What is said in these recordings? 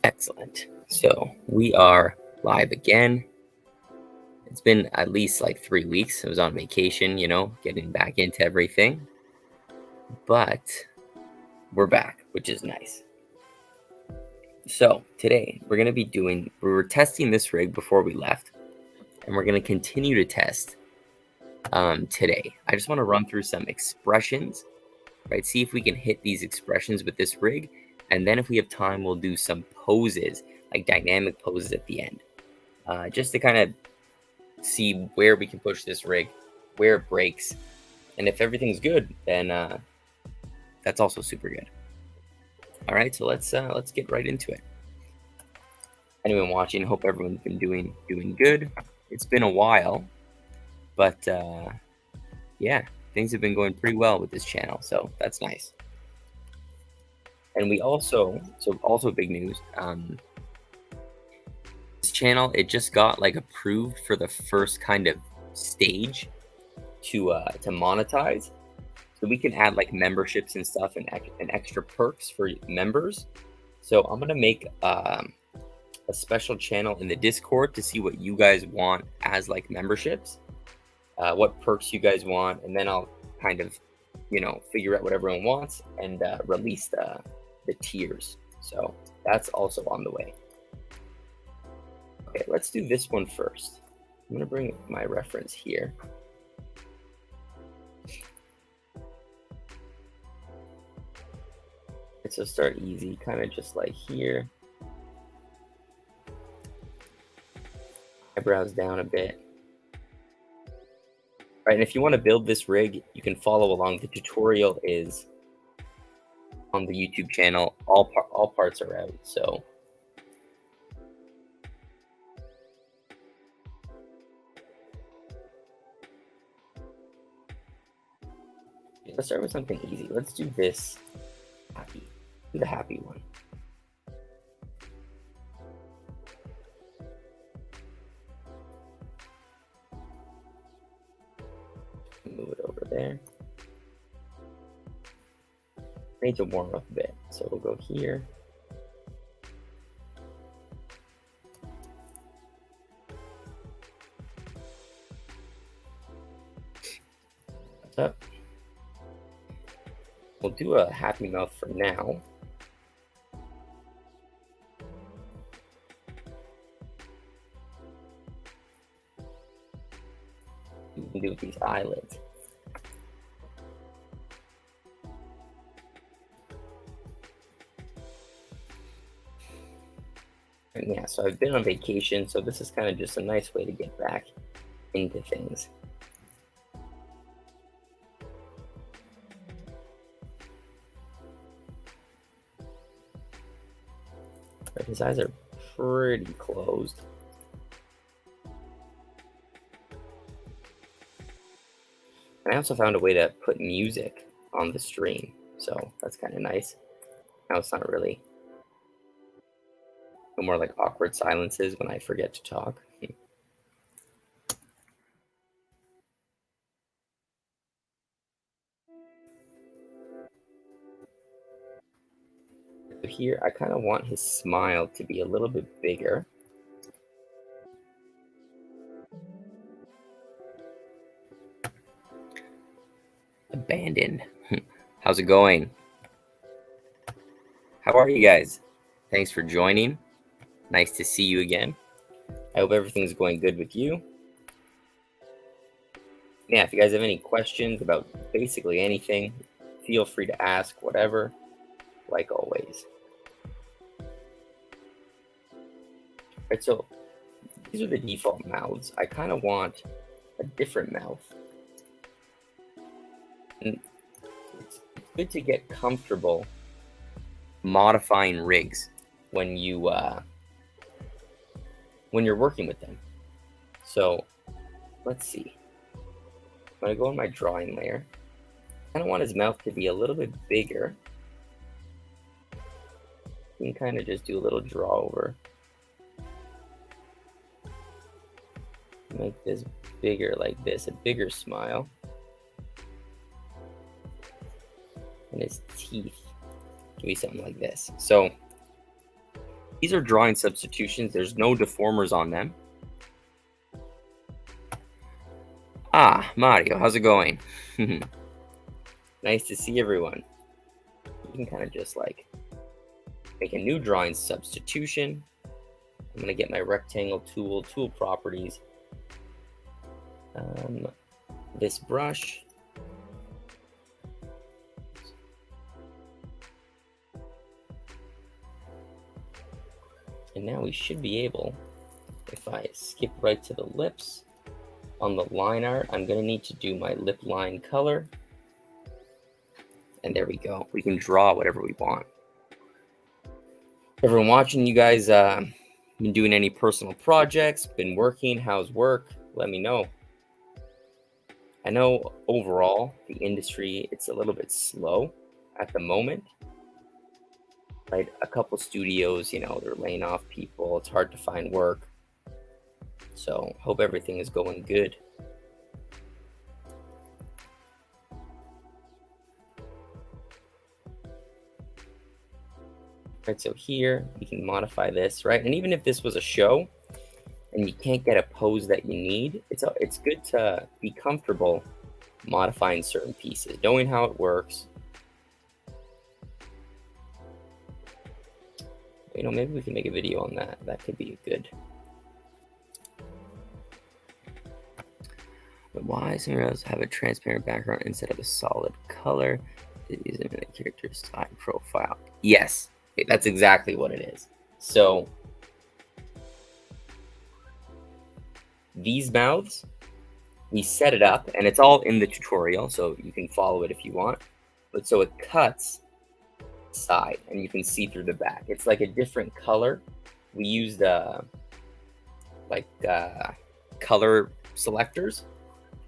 Excellent. So we are live again. It's been at least like 3 weeks. I was on vacation, getting back into everything, but we're back, which is nice. So today we were testing this rig before we left, and we're going to continue to test today. I just want to run through some expressions, right? See if we can hit these expressions with this rig. And then if we have time, we'll do some poses, like dynamic poses at the end, just to kind of see where we can push this rig, where it breaks, and if everything's good, then that's also super good. All right, so let's get right into it. Anyone watching, hope everyone's been doing good. It's been a while, but yeah, things have been going pretty well with this channel, so that's nice. And we also big news. This channel, it just got like approved for the first kind of stage to monetize, so we can add like memberships and stuff and extra perks for members. So I'm gonna make a special channel in the Discord to see what you guys want as like memberships, what perks you guys want, and then I'll kind of figure out what everyone wants and release the tiers. So that's also on the way. Okay, let's do this one first. I'm gonna bring my reference here. So start easy, kind of just like here. Eyebrows down a bit. Right, and if you want to build this rig, you can follow along. The tutorial is on the YouTube channel. All parts are out, so. Let's start with something easy. Let's do this happy. Do the happy one. Move it over there. I need to warm up a bit, so we'll go here. What's up? We'll do a happy mouth for now. We can do with these eyelids. And yeah, so I've been on vacation, so this is kind of just a nice way to get back into things. But his eyes are pretty closed. And I also found a way to put music on the stream, so that's kind of nice. Now it's not really, no more like awkward silences when I forget to talk. So here, I kind of want his smile to be a little bit bigger. Abandoned. How's it going? How are you guys? Thanks for joining. Nice to see you again. I hope everything's going good with you. Yeah, if you guys have any questions about basically anything, feel free to ask whatever, like always. Right, so these are the default mouths. I kind of want a different mouth. And it's good to get comfortable modifying rigs when you're working with them. So let's see. I'm gonna go in my drawing layer. I kind of want his mouth to be a little bit bigger. You can kind of just do a little draw over. Make this bigger like this, a bigger smile. And his teeth, do something like this. So These are drawing substitutions. There's no deformers on them. Ah, Mario, how's it going? Nice to see everyone. You can kind of just like make a new drawing substitution. I'm gonna get my rectangle tool properties. This brush. And now we should be able, if I skip right to the lips, on the line art, I'm gonna need to do my lip line color. And there we go. We can draw whatever we want. Everyone watching, you guys been doing any personal projects, been working, how's work? Let me know. I know overall the industry, it's a little bit slow at the moment. Right, a couple studios, you know, they're laying off people. It's hard to find work. So hope everything is going good. Right, so here we can modify this, right? And even if this was a show and you can't get a pose that you need, it's good to be comfortable modifying certain pieces, knowing how it works. You know, maybe we can make a video on that. That could be good. But why some heroes have a transparent background instead of a solid color? It is in the character's side profile. Yes, that's exactly what it is. So these mouths, we set it up, and it's all in the tutorial, so you can follow it if you want. But so it cuts side and you can see through the back. It's like a different color. We used color selectors,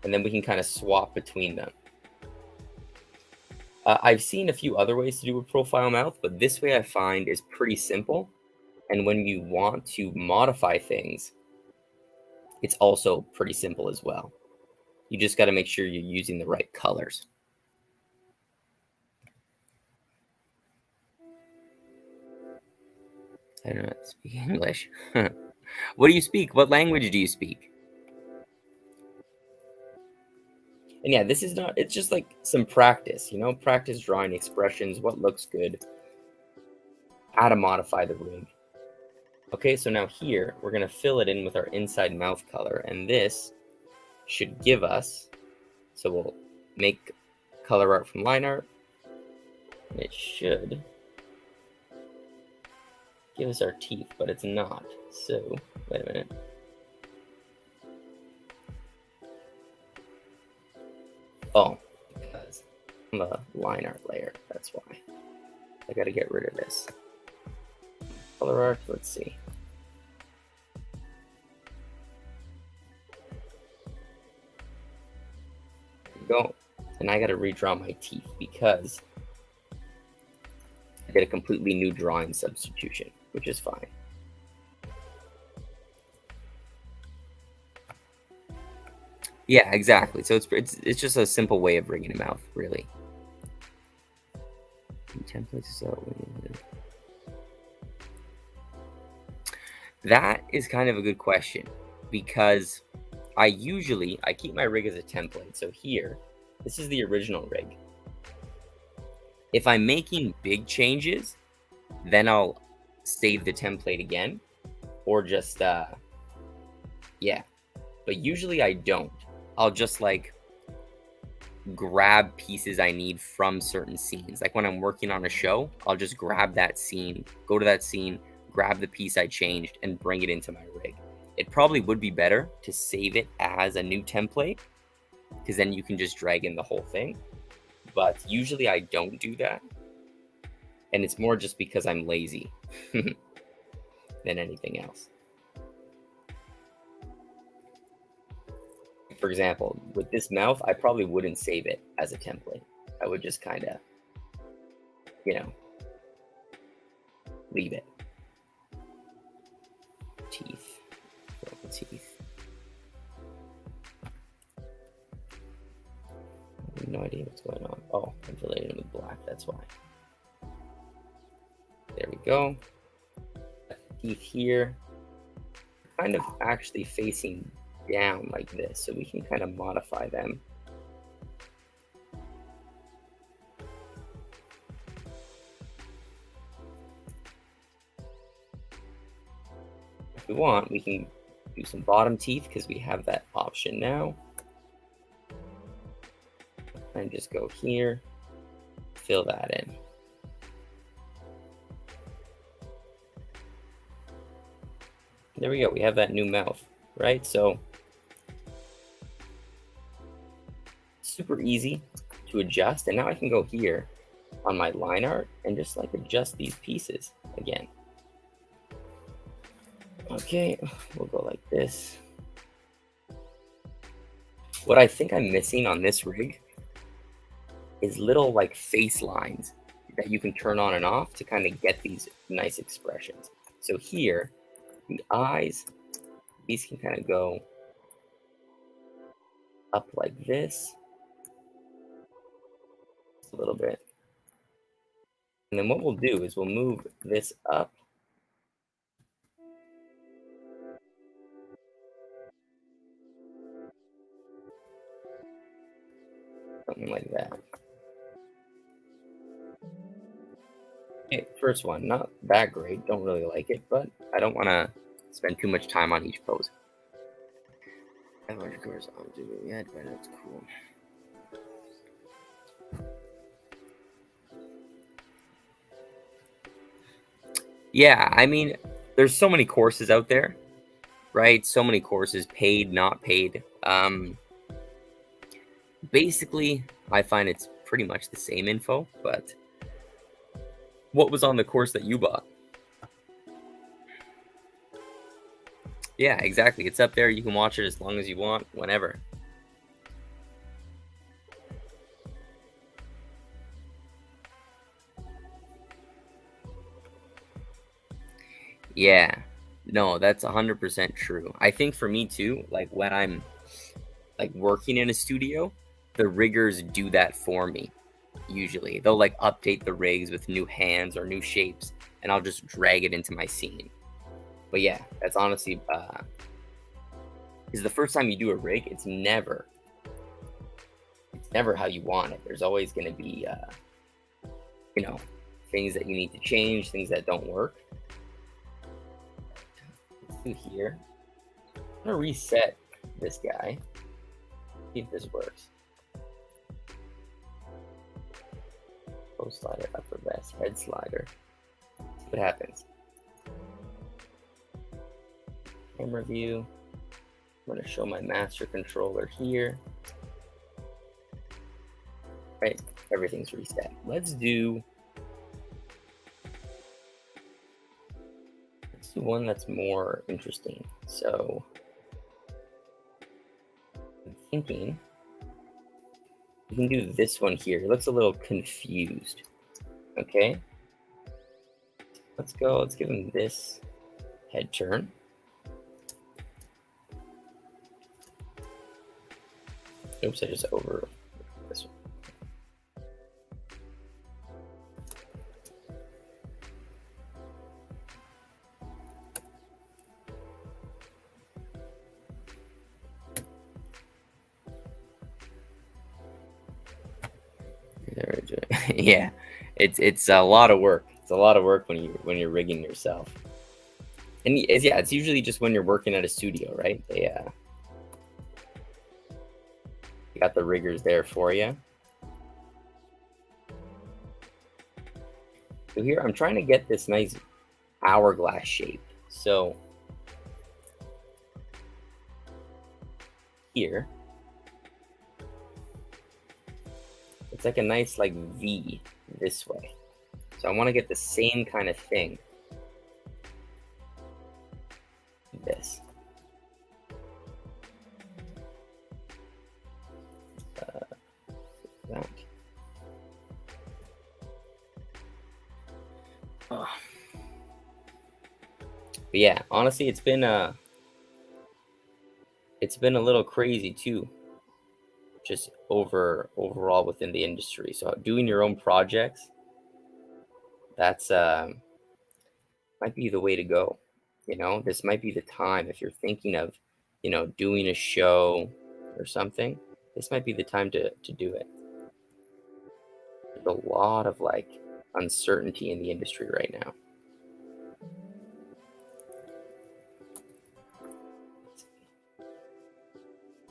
and then we can kind of swap between them. I've seen a few other ways to do a profile mouth, but this way I find is pretty simple. And when you want to modify things, it's also pretty simple as well. You just got to make sure you're using the right colors. I don't know how to speak English. What do you speak? What language do you speak? And yeah, this is not, it's just like some practice, you know, practice drawing expressions, what looks good, how to modify the rig. Okay, so now here, we're going to fill it in with our inside mouth color, and this should give us, so we'll make color art from line art, and it should give us our teeth, but it's not. So, wait a minute. Oh, because on the line art layer, that's why. I gotta get rid of this. Color art, let's see. There we go. And I gotta redraw my teeth because I did a completely new drawing substitution, which is fine. Yeah, exactly. So it's just a simple way of rigging a mouth, really. Templates, so that is kind of a good question, because I keep my rig as a template. So here, this is the original rig. If I'm making big changes, then I'll save the template again, or just yeah. But usually I don't. I'll just like grab pieces I need from certain scenes. Like when I'm working on a show, I'll just grab that scene, go to that scene, grab the piece I changed, and bring it into my rig. It probably would be better to save it as a new template, because then you can just drag in the whole thing. But usually I don't do that. And it's more just because I'm lazy than anything else. For example, with this mouth, I probably wouldn't save it as a template. I would just kind of, you know, leave it. Teeth. Teeth. I have no idea what's going on. Oh, I'm filling it with black. That's why. There we go. teeth here, kind of actually facing down like this, so we can kind of modify them. If we want, we can do some bottom teeth because we have that option now. And just go here, fill that in. There we go, we have that new mouth, right? So super easy to adjust. And now I can go here on my line art and just like adjust these pieces again. Okay, we'll go like this. What I think I'm missing on this rig is little like face lines that you can turn on and off to kind of get these nice expressions. So here, the eyes, these can kind of go up like this a little bit. And then what we'll do is we'll move this up. Something like that. Okay, first one, not that great. Don't really like it, but I don't want to spend too much time on each pose. Of course, I'll do it yet, but that's cool. Yeah, I mean, there's so many courses out there, right? So many courses, paid, not paid. Basically, I find it's pretty much the same info, but what was on the course that you bought? Yeah, exactly. It's up there. You can watch it as long as you want, whenever. Yeah, no, that's 100% true. I think for me too, like when I'm like working in a studio, the riggers do that for me. Usually, they'll like update the rigs with new hands or new shapes, and I'll just drag it into my scene. But yeah, that's honestly is the first time you do a rig, it's never how you want it. There's always going to be you know, things that you need to change, things that don't work. Let's do here. I'm gonna reset this guy. See if this works. Post slider, upper best, head slider. See what happens. Camera view. I'm gonna show my master controller here. Right, everything's reset. Let's do one that's more interesting. So I'm thinking we can do this one here. It looks a little confused. Okay, let's go. Let's give him this head turn. Oops, I just over this one. Yeah, it's a lot of work. It's a lot of work when you're rigging yourself. And yeah, it's usually just when you're working at a studio, right? They got the riggers there for you. So here I'm trying to get this nice hourglass shape. So here, it's like a nice like V this way. So I want to get the same kind of thing. This. That. Oh. But yeah, honestly, it's been a little crazy too. Just overall within the industry. So doing your own projects, that's might be the way to go. You know, this might be the time if you're thinking of, doing a show or something. This might be the time to do it. There's a lot of like uncertainty in the industry right now.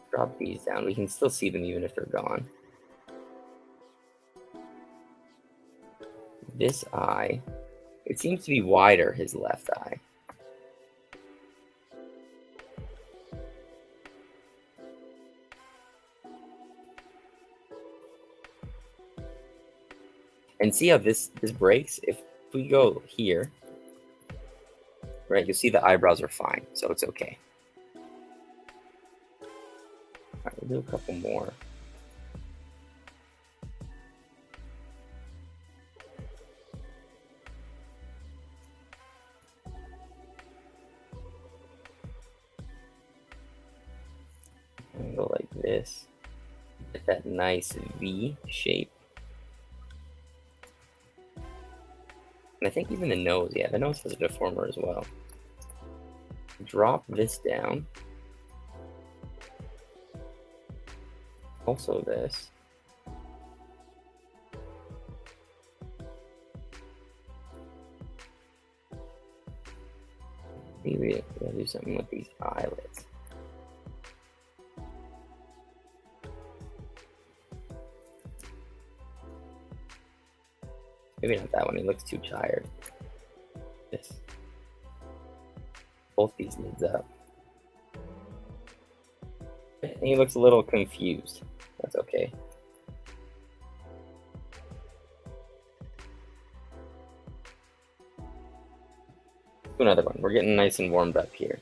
Drop these down. We can still see them even if they're gone. This eye, it seems to be wider, his left eye. And see how this breaks? If we go here, right, you'll see the eyebrows are fine, so it's okay. All right, we'll do a couple more. And go like this. Get that nice V shape. And I think even the nose, yeah, the nose has a deformer as well. Drop this down. Also this. Maybe we'll do something with these eyelids. Maybe not that one, he looks too tired. This. Both these lids up. And he looks a little confused. That's okay. Do another one. We're getting nice and warmed up here.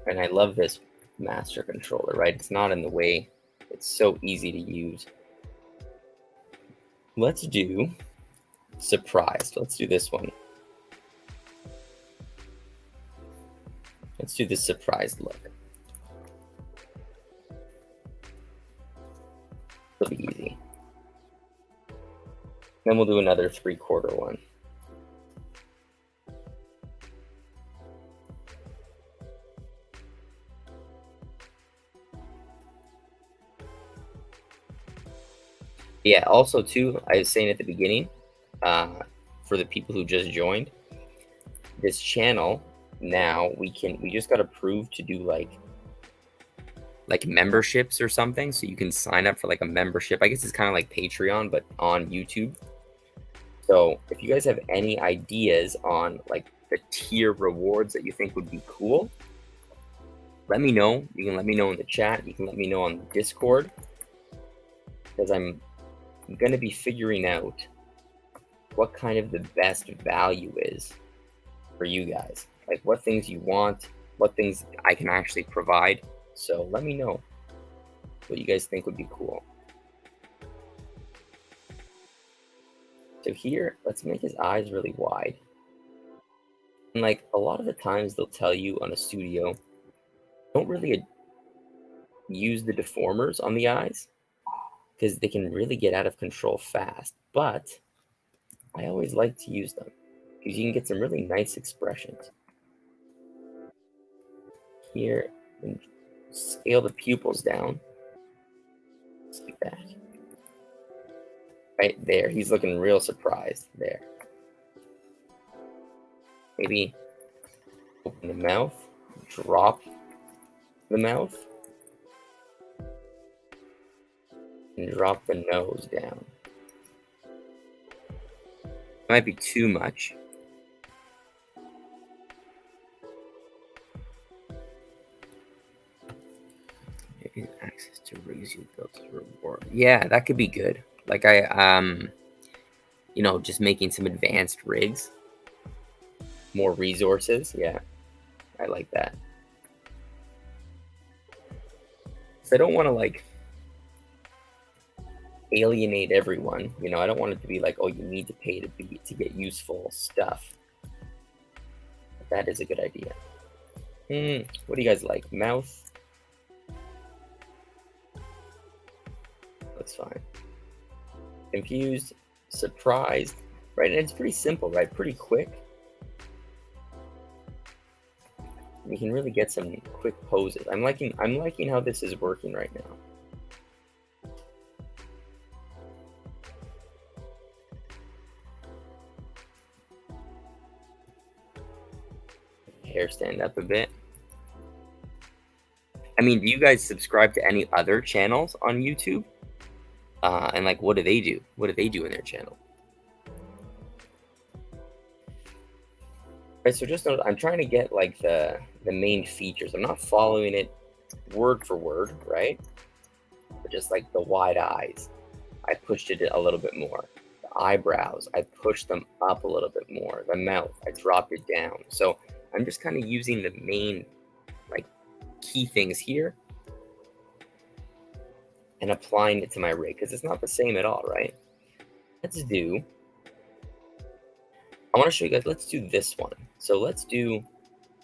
And I love this master controller, right? It's not in the way. It's so easy to use. Let's do surprised. Let's do this one. Let's do this surprised look. It'll be easy. Then we'll do another 3/4 one. Yeah, also too, I was saying at the beginning, for the people who just joined, this channel now we just got approved to do like memberships or something. So you can sign up for like a membership. I guess it's kind of like Patreon, but on YouTube. So if you guys have any ideas on like the tier rewards that you think would be cool, let me know. You can let me know in the chat. You can let me know on Discord, because I'm going to be figuring out what kind of the best value is for you guys. Like what things you want, what things I can actually provide. So let me know what you guys think would be cool. So here, let's make his eyes really wide. And like a lot of the times they'll tell you on a studio, don't really use the deformers on the eyes because they can really get out of control fast. But I always like to use them because you can get some really nice expressions. Here, and scale the pupils down. Just like that. Right there, he's looking real surprised there. Maybe open the mouth, drop the mouth, and drop the nose down. Might be too much. Maybe access to rigs you built as reward. Yeah, that could be good. Like just making some advanced rigs, more resources. Yeah, I like that. So I don't want to like alienate everyone. I don't want it to be like, oh, you need to pay to get useful stuff. But that is a good idea. What do you guys like? Mouth? That's fine. Confused, surprised, right? And it's pretty simple, right? Pretty quick. We can really get some quick poses. I'm liking how this is working right now. Hair stand up a bit. I mean, do you guys subscribe to any other channels on YouTube? And like, what do they do? What do they do in their channel? Right, so just note, I'm trying to get like the main features. I'm not following it word for word, right? But just like the wide eyes, I pushed it a little bit more. The eyebrows, I pushed them up a little bit more. The mouth, I dropped it down. So I'm just kind of using the main like key things here and applying it to my rig because it's not the same at all, right? I want to show you guys, let's do this one. So let's do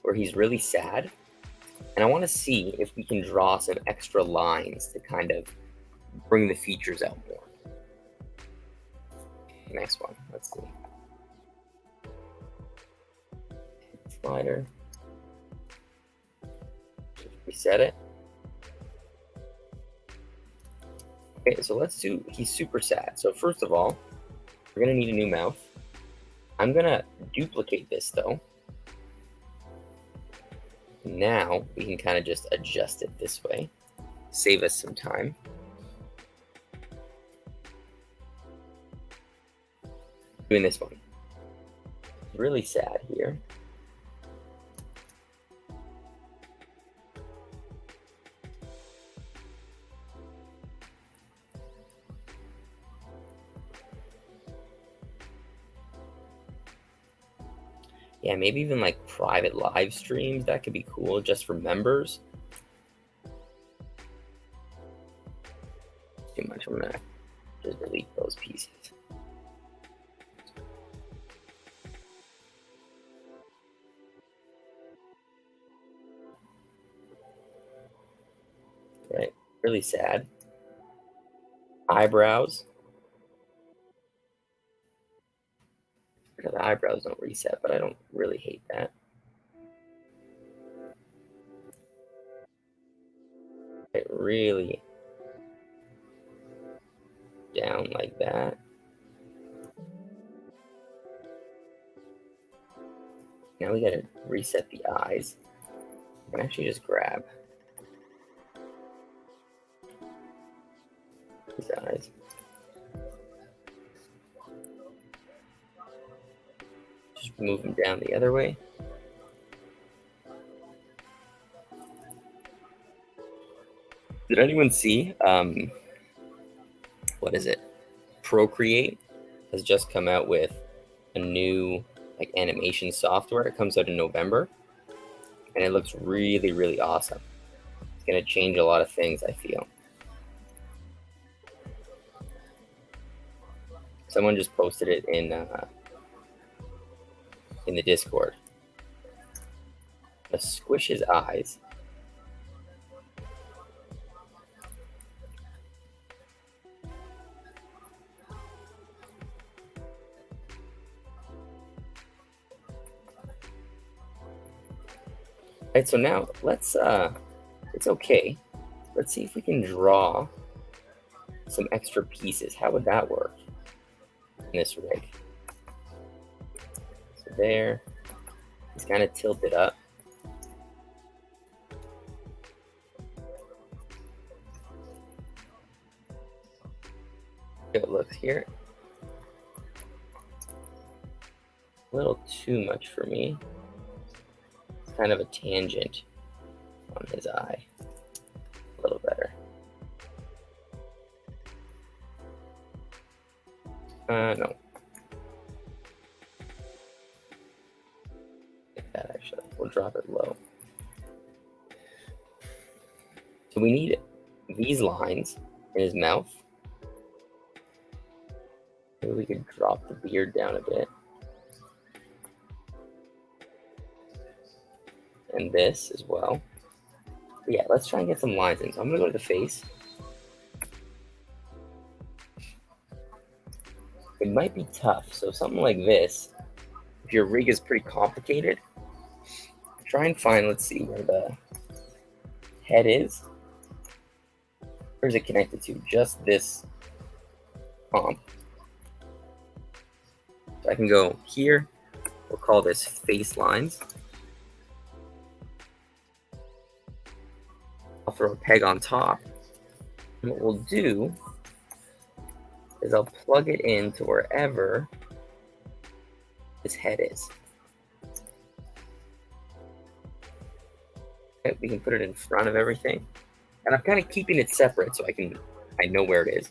where he's really sad. And I want to see if we can draw some extra lines to kind of bring the features out more. Next one, let's see. Slider. Just reset it. Okay, so let's do, he's super sad. So first of all, we're gonna need a new mouth. I'm gonna duplicate this though. Now we can kind of just adjust it this way, save us some time. Doing this one. Really sad here. Yeah, maybe even like private live streams. That could be cool just for members. Too much. I'm gonna just delete those pieces. Right, really sad. Eyebrows. The eyebrows don't reset, but I don't really hate that. It really down like that. Now we gotta reset the eyes. I can actually just grab these eyes. Just move them down the other way. Did anyone see, what is it? Procreate has just come out with a new like animation software. It comes out in November and it looks really, really awesome. It's gonna change a lot of things, I feel. Someone just posted it in the Discord. Let's squish his eyes. Right, so now let's it's okay. Let's see if we can draw some extra pieces. How would that work in this rig? So there, it's kind of tilted up. It looks here. A little too much for me. It's kind of a tangent on his eye. A little better. No. Like that actually. We'll drop it low. So we need these lines in his mouth. Maybe we could drop the beard down a bit. And this as well. But yeah, let's try and get some lines in. So I'm gonna go to the face. might be tough. So something like this, if your rig is pretty complicated, try and find, let's see, where the head is. Where is it connected to? Just this pump. So I can go here. We'll call this face lines. I'll throw a peg on top. And what we'll do is I'll plug it into wherever this head is. Okay, we can put it in front of everything. And I'm kind of keeping it separate so I know where it is.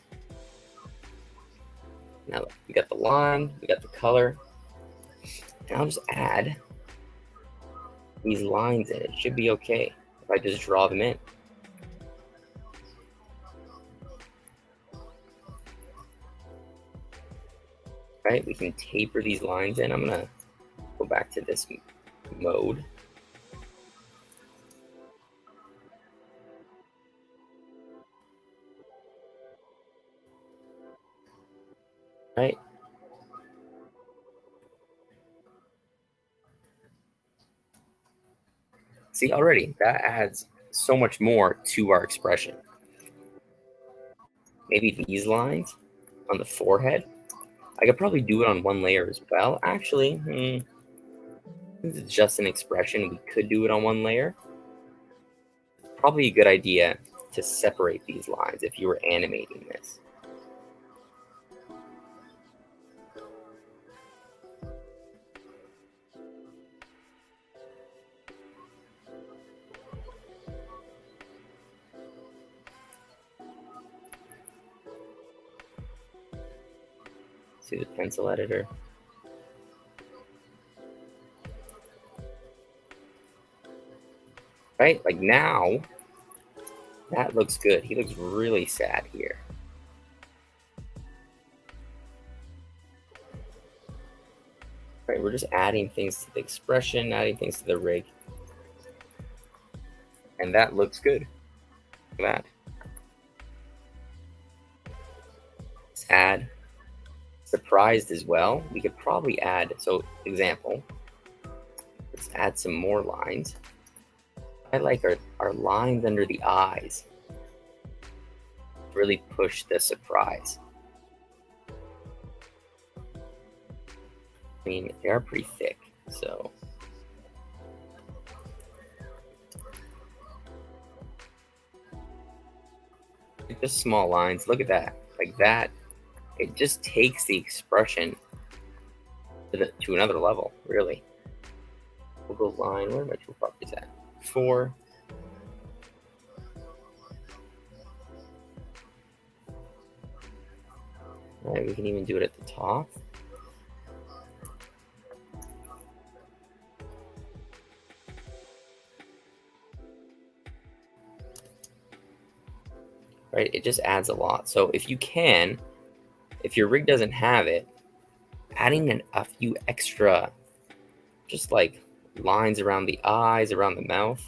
Now we got the line, we got the color. And I'll just add these lines in. It should be okay if I just draw them in. Right, we can taper these lines in. I'm gonna go back to this mode. Right. See, already that adds so much more to our expression. Maybe these lines on the forehead. I could probably do it on one layer as well. Actually, this is just an expression. We could do it on one layer. Probably a good idea to separate these lines if you were animating this. See the pencil editor. Right, like now, that looks good. He looks really sad here. Right, we're just adding things to the expression, adding things to the rig. And that looks good. Look at that. Let's add surprised as well. We could probably add, so example, let's add some more lines. I like our lines under the eyes. Really push the surprise. I mean, they are pretty thick, so. Just small lines, look at that, like that. It just takes the expression to another level, really. We'll go line, where my tool properties at? 4. All right, we can even do it at the top. Right, it just adds a lot. So if you can, if your rig doesn't have it, adding a few extra, just like lines around the eyes, around the mouth,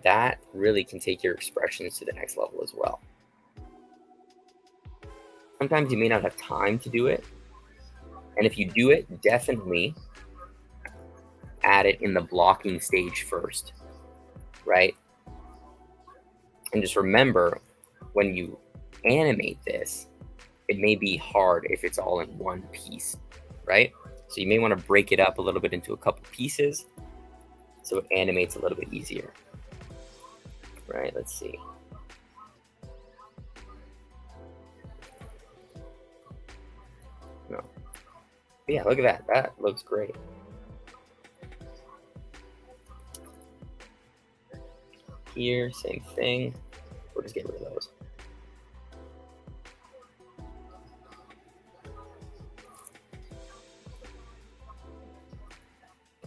that really can take your expressions to the next level as well. Sometimes you may not have time to do it. And if you do it, definitely add it in the blocking stage first, right? And just remember, when you animate this, it may be hard if it's all in one piece, right? So you may want to break it up a little bit into a couple pieces so it animates a little bit easier. Right, let's see. No. Yeah, look at that. That looks great. Here, same thing. We'll just get rid of those.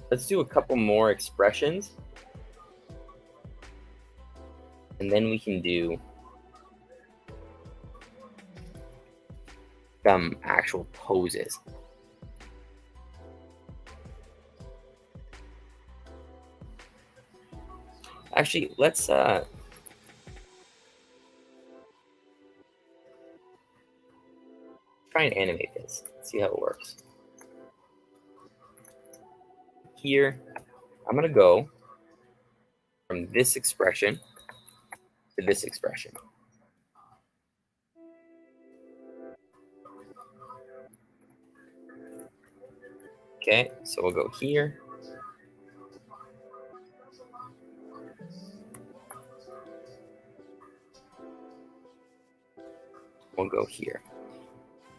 Let's do a couple more expressions. And then we can do some actual poses. Actually, let's try and animate this. Let's see how it works. Here, I'm going to go from this expression to this expression. Okay, so we'll go here. We'll go here.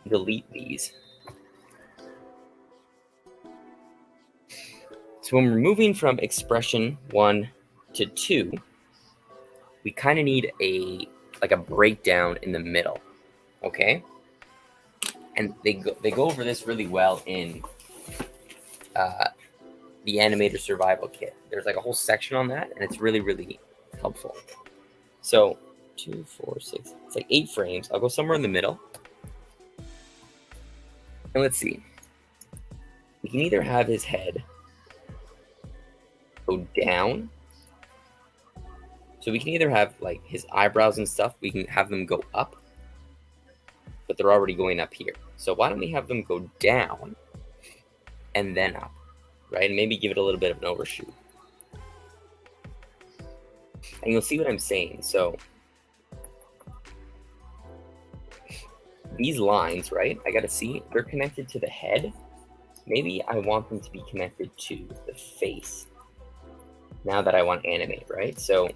Delete these. So when we're moving from expression 1 to 2, we kind of need a breakdown in the middle, okay? And they go over this really well in the Animator Survival Kit. There's like a whole section on that, and it's really, really helpful. So 2, 4, 6, it's like 8 frames. I'll go somewhere in the middle. And let's see. We can either have his head go down. So we can either have like his eyebrows and stuff, we can have them go up, but they're already going up here. So why don't we have them go down and then up, right? And maybe give it a little bit of an overshoot. And you'll see what I'm saying. So these lines, right? I got to see, they're connected to the head. Maybe I want them to be connected to the face. Now that I want to animate, right? So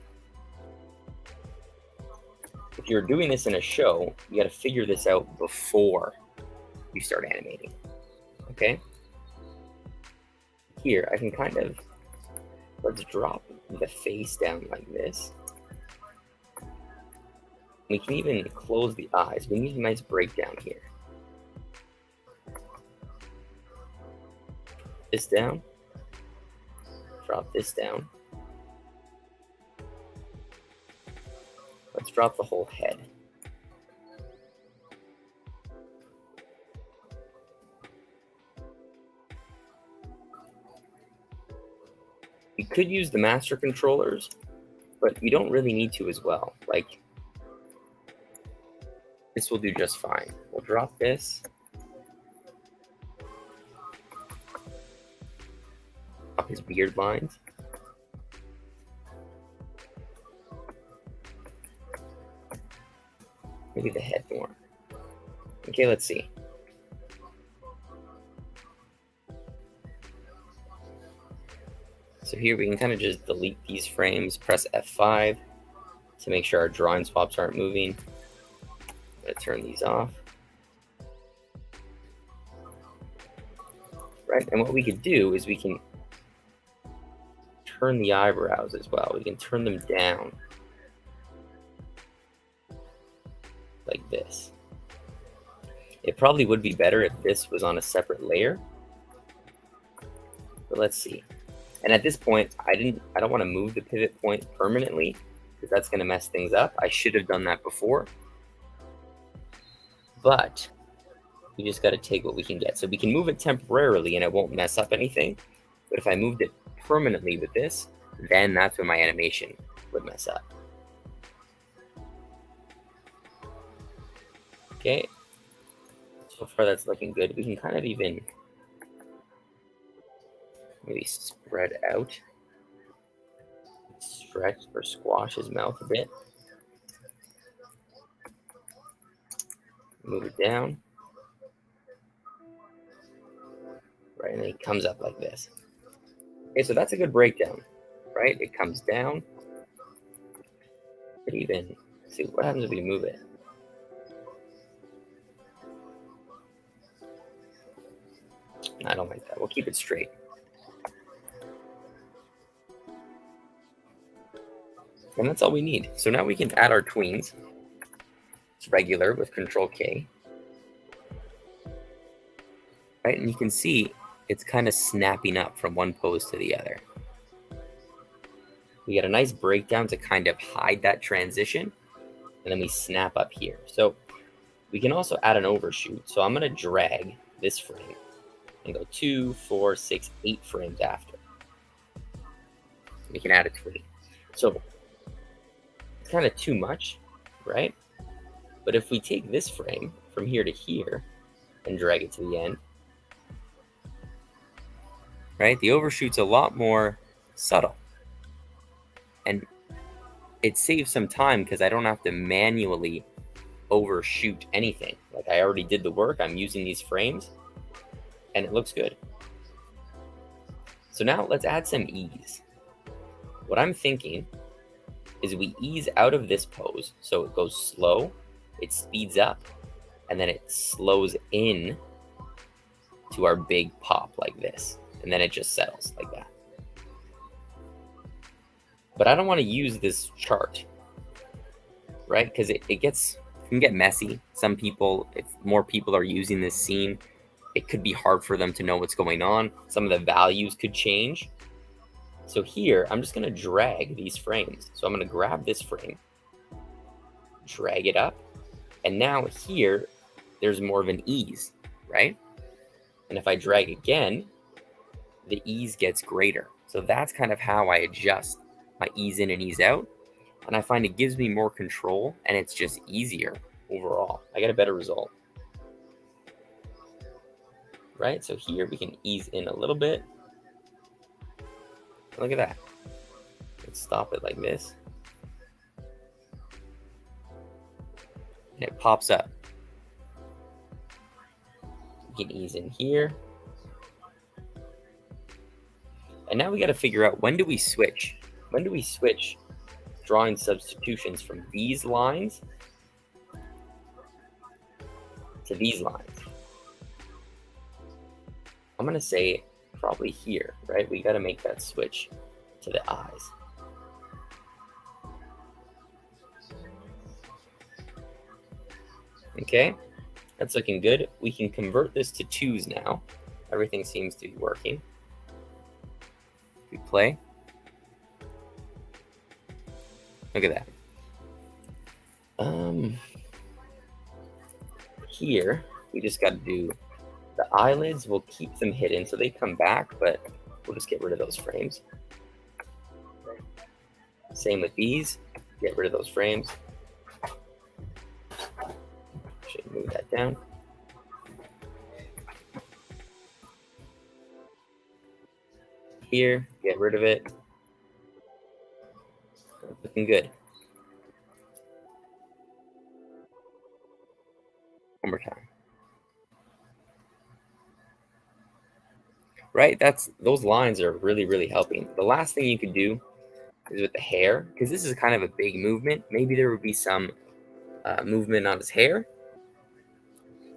if you're doing this in a show, you got to figure this out before you start animating, okay? Here, I can kind of, let's drop the face down like this. We can even close the eyes. We need a nice breakdown here. This down, drop this down. Let's drop the whole head. We could use the master controllers, but we don't really need to as well. Like, this will do just fine. We'll drop this. Drop his beard lines. Maybe the head more. Okay, let's see. So here we can kind of just delete these frames, press F5 to make sure our drawing swaps aren't moving. I'm going to turn these off. Right, and what we could do is we can turn the eyebrows as well. We can turn them down. Like this. It probably would be better if this was on a separate layer. But let's see. And at this point, I don't want to move the pivot point permanently because that's going to mess things up. I should have done that before. But we just got to take what we can get. So we can move it temporarily and it won't mess up anything. But if I moved it permanently with this, then that's when my animation would mess up. Okay, so far that's looking good. We can kind of even maybe spread out, stretch or squash his mouth a bit. Move it down. Right, and then it comes up like this. Okay, so that's a good breakdown, right? It comes down. But even, see what happens if we move it. I don't like that. We'll keep it straight. And that's all we need. So now we can add our tweens. It's regular with Control K. Right, and you can see it's kind of snapping up from one pose to the other. We get a nice breakdown to kind of hide that transition, and then we snap up here. So we can also add an overshoot. So I'm going to drag this frame and go 2, 4, 6, 8 frames after. We can add a tween. So it's kind of too much, right? But if we take this frame from here to here, and drag it to the end. Right? The overshoot's a lot more subtle. And it saves some time because I don't have to manually overshoot anything. Like I already did the work. I'm using these frames and it looks good. So now let's add some ease. What I'm thinking is we ease out of this pose. So it goes slow, it speeds up, and then it slows in to our big pop like this. And then it just settles like that. But I don't want to use this chart, right? Because it can get messy. Some people, if more people are using this scene, it could be hard for them to know what's going on. Some of the values could change. So here, I'm just going to drag these frames. So I'm going to grab this frame, drag it up, and now here, there's more of an ease, right? And if I drag again, the ease gets greater. So that's kind of how I adjust my ease in and ease out. And I find it gives me more control and it's just easier overall. I get a better result. Right? So here we can ease in a little bit. Look at that. Let's stop it like this. And it pops up. We can ease in here. And now we got to figure out, when do we switch? When do we switch drawing substitutions from these lines to these lines? I'm going to say probably here, right? We got to make that switch to the eyes. Okay, that's looking good. We can convert this to 2s now. Everything seems to be working. We play. Look at that. Here, we just got to do the eyelids. We'll keep them hidden so they come back, but we'll just get rid of those frames. Same with these. Get rid of those frames. Should move that down. Here, get rid of it. Looking good. One more time. Right? Those lines are really, really helping. The last thing you could do is with the hair, because this is kind of a big movement. Maybe there would be some movement on his hair,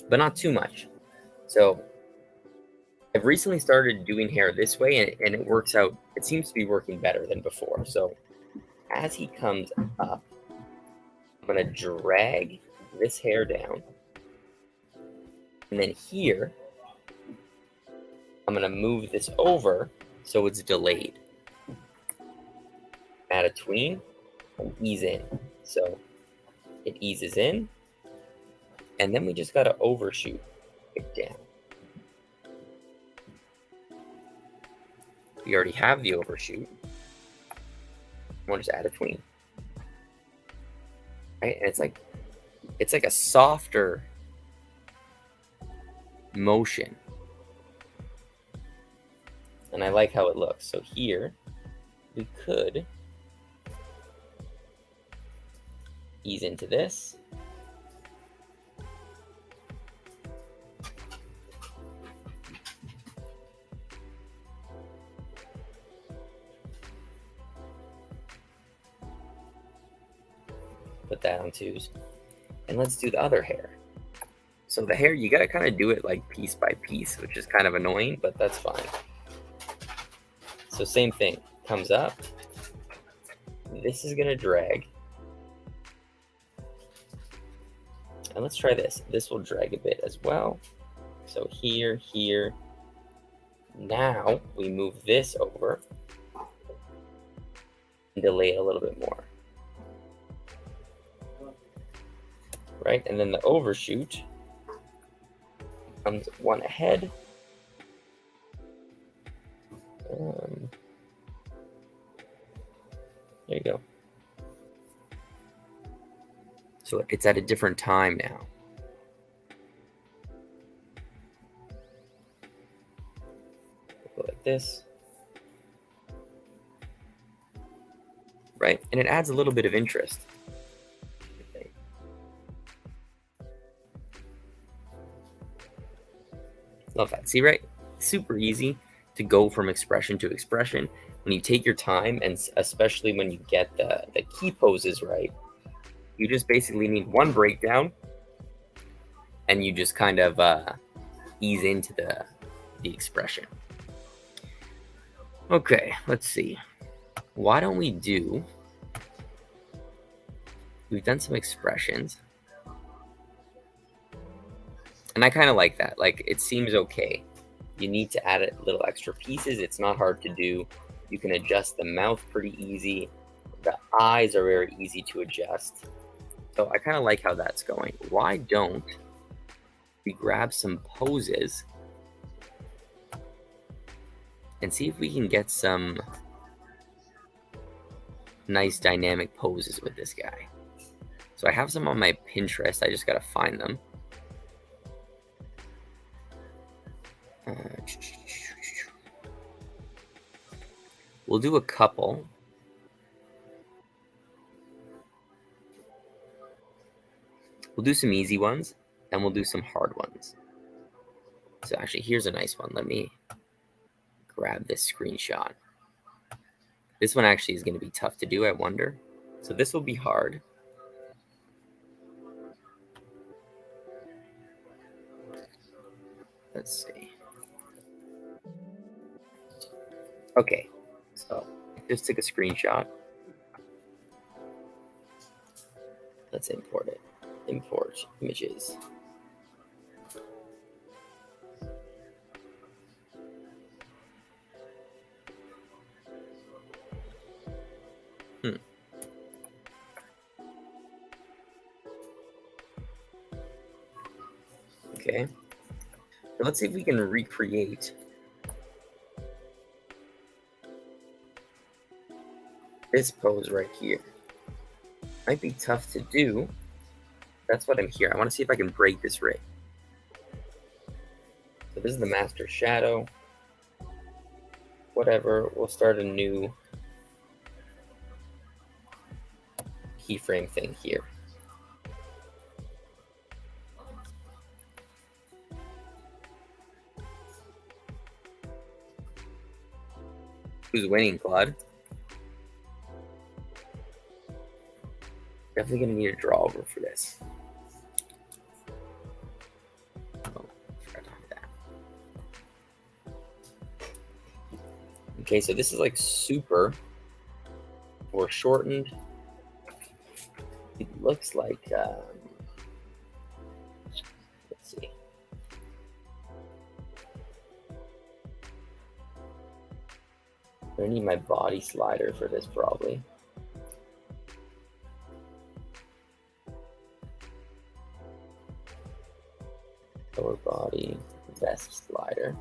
but not too much. So I've recently started doing hair this way, and it works out. It seems to be working better than before. So as he comes up, I'm going to drag this hair down. And then here, I'm going to move this over so it's delayed. Add a tween and ease in. So it eases in. And then we just got to overshoot it down. We already have the overshoot. We'll just add a tween. Right? And it's like a softer motion. And I like how it looks. So here, we could ease into this. Put that on 2s. And let's do the other hair. So the hair, you got to kind of do it like piece by piece, which is kind of annoying, but that's fine. So same thing, comes up. This is going to drag. And let's try this. This will drag a bit as well. So here, here. Now we move this over and delay it a little bit more. Right? And then the overshoot comes one ahead. There you go. So it's at a different time now. this. Right? And it adds a little bit of interest. Okay. Love that. See, right? Super easy to go from expression to expression when you take your time, and especially when you get the key poses right. You just basically need one breakdown, and you just kind of ease into the expression. Okay, let's see. Why don't we do... We've done some expressions. And I kind of like that. Like, it seems okay. You need to add a little extra pieces. It's not hard to do. You can adjust the mouth pretty easy. The eyes are very easy to adjust. So I kind of like how that's going. Why don't we grab some poses and see if we can get some nice dynamic poses with this guy. So I have some on my Pinterest. I just got to find them. We'll do a couple. We'll do some easy ones, and we'll do some hard ones. So actually, here's a nice one. Let me grab this screenshot. This one actually is going to be tough to do, I wonder. So this will be hard. Let's see. Okay, so just took a screenshot. Let's import it. Import images. Okay. So let's see if we can recreate this pose right here. Might be tough to do. That's what I'm here. I want to see if I can break this rig. So this is the master shadow. Whatever, we'll start a new keyframe thing here. Who's winning, Claude? Definitely gonna need a draw over for this. Oh, forgot to do that. Okay, so this is like super foreshortened. It looks like let's see. I need my body slider for this probably. Lower body, vest slider.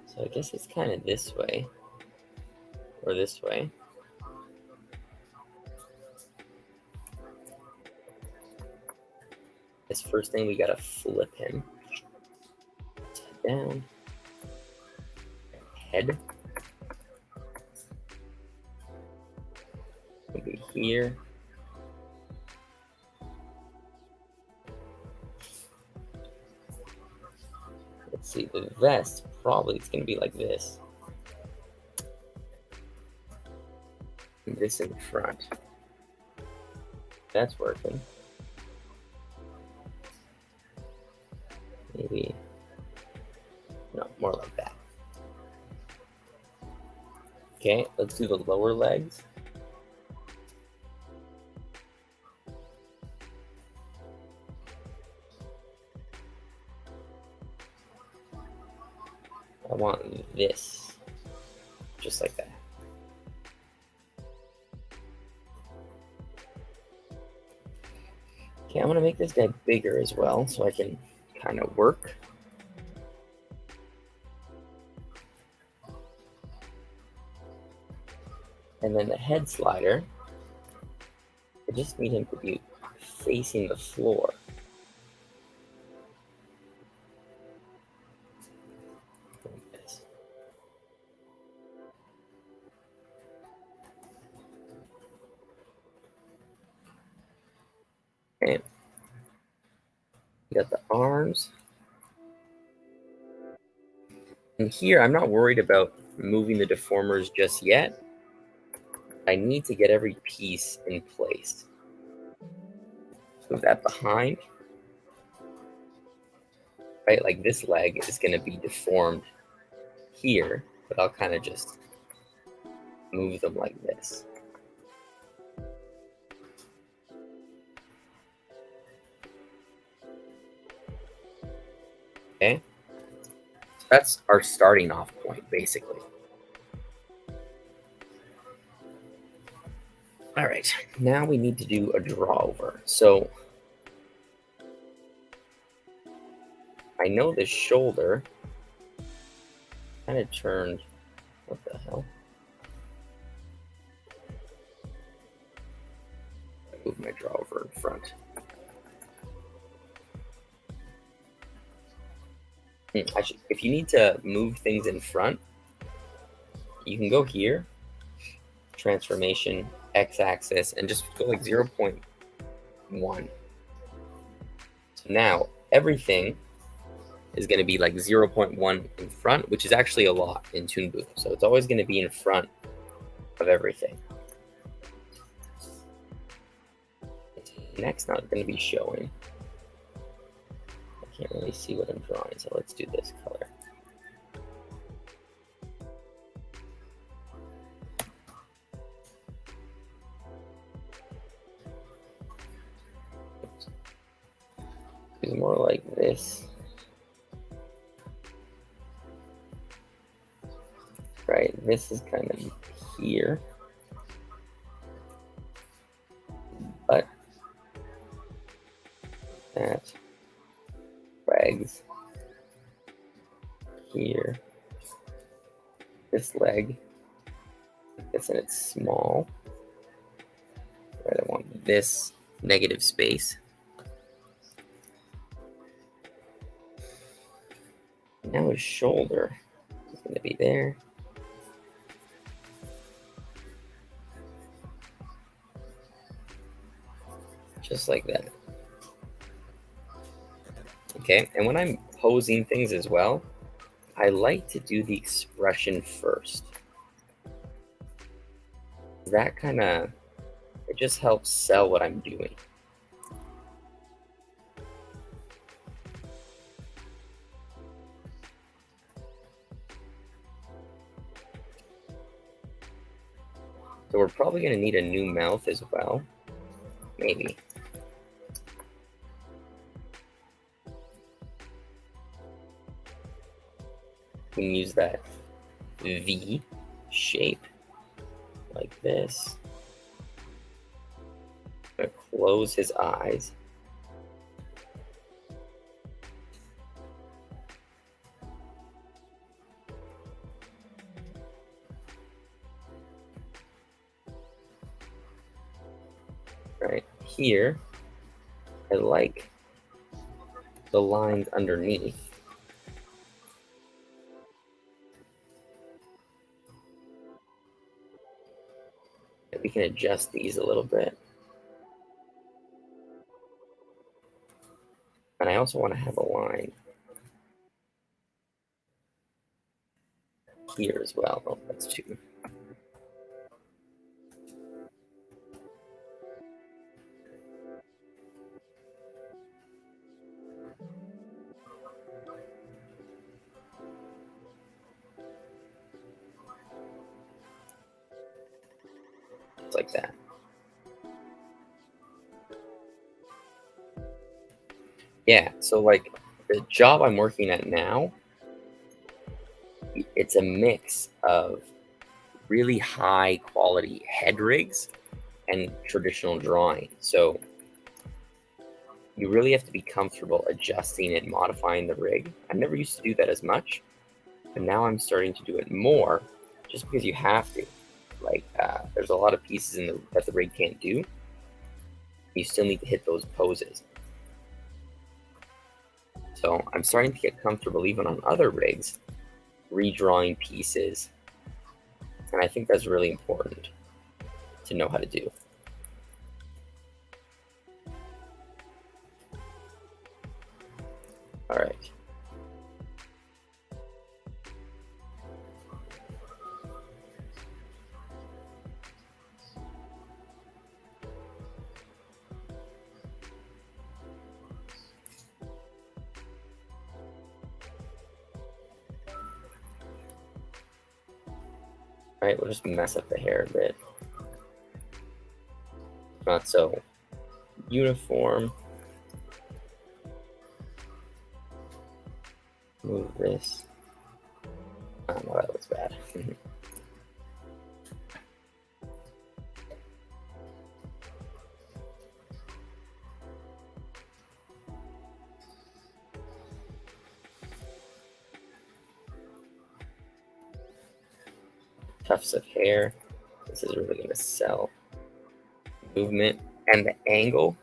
So I guess it's kind of this way or this way. This first thing, we gotta flip him. Down. Head. Maybe here. Let's see, the vest, probably it's gonna be like this. And this in front. That's working. Maybe, no, more like that. Okay, let's do the lower legs. I want this, just like that. Okay, I'm gonna make this guy bigger as well, so I can kind of work. And then the head slider, I just need him to be facing the floor. Like this. Okay. You got the arms. And here, I'm not worried about moving the deformers just yet. I need to get every piece in place. Move that behind. Right, like this leg is going to be deformed here, but I'll kind of just move them like this. Okay, so that's our starting off point, basically. All right, now we need to do a draw over. So I know the shoulder kind of turned, what the hell? Move my draw over in front. If you need to move things in front, you can go here, transformation, x-axis, and just go like 0.1. So now everything is going to be like 0.1 in front, which is actually a lot in Toon Booth. So it's always going to be in front of everything. Next, not going to be showing. I can't really see what I'm drawing, so let's do this color. It's more like this. Right, this is kind of here. But that legs here. This leg, this, and it's small. Right, I want this negative space. Now his shoulder is going to be there. Just like that. Okay, and when I'm posing things as well, I like to do the expression first. That kind of, it just helps sell what I'm doing. So we're probably going to need a new mouth as well. Maybe. We can use that V shape like this. I'm going to close his eyes. Right here, I like the lines underneath. We can adjust these a little bit. And I also want to have a line here as well. Oh, that's two. Like that. Yeah, so like the job I'm working at now, it's a mix of really high quality head rigs and traditional drawing. So you really have to be comfortable adjusting and modifying the rig. I never used to do that as much, but now I'm starting to do it more just because you have to. Like there's a lot of pieces that the rig can't do. You still need to hit those poses. So I'm starting to get comfortable even on other rigs, redrawing pieces. And I think that's really important to know how to do. All right. All right, we'll just mess up the hair a bit. Not so uniform. Move this. Oh no, that looks bad. Tufts of hair. This is really going to sell. Movement and the angle.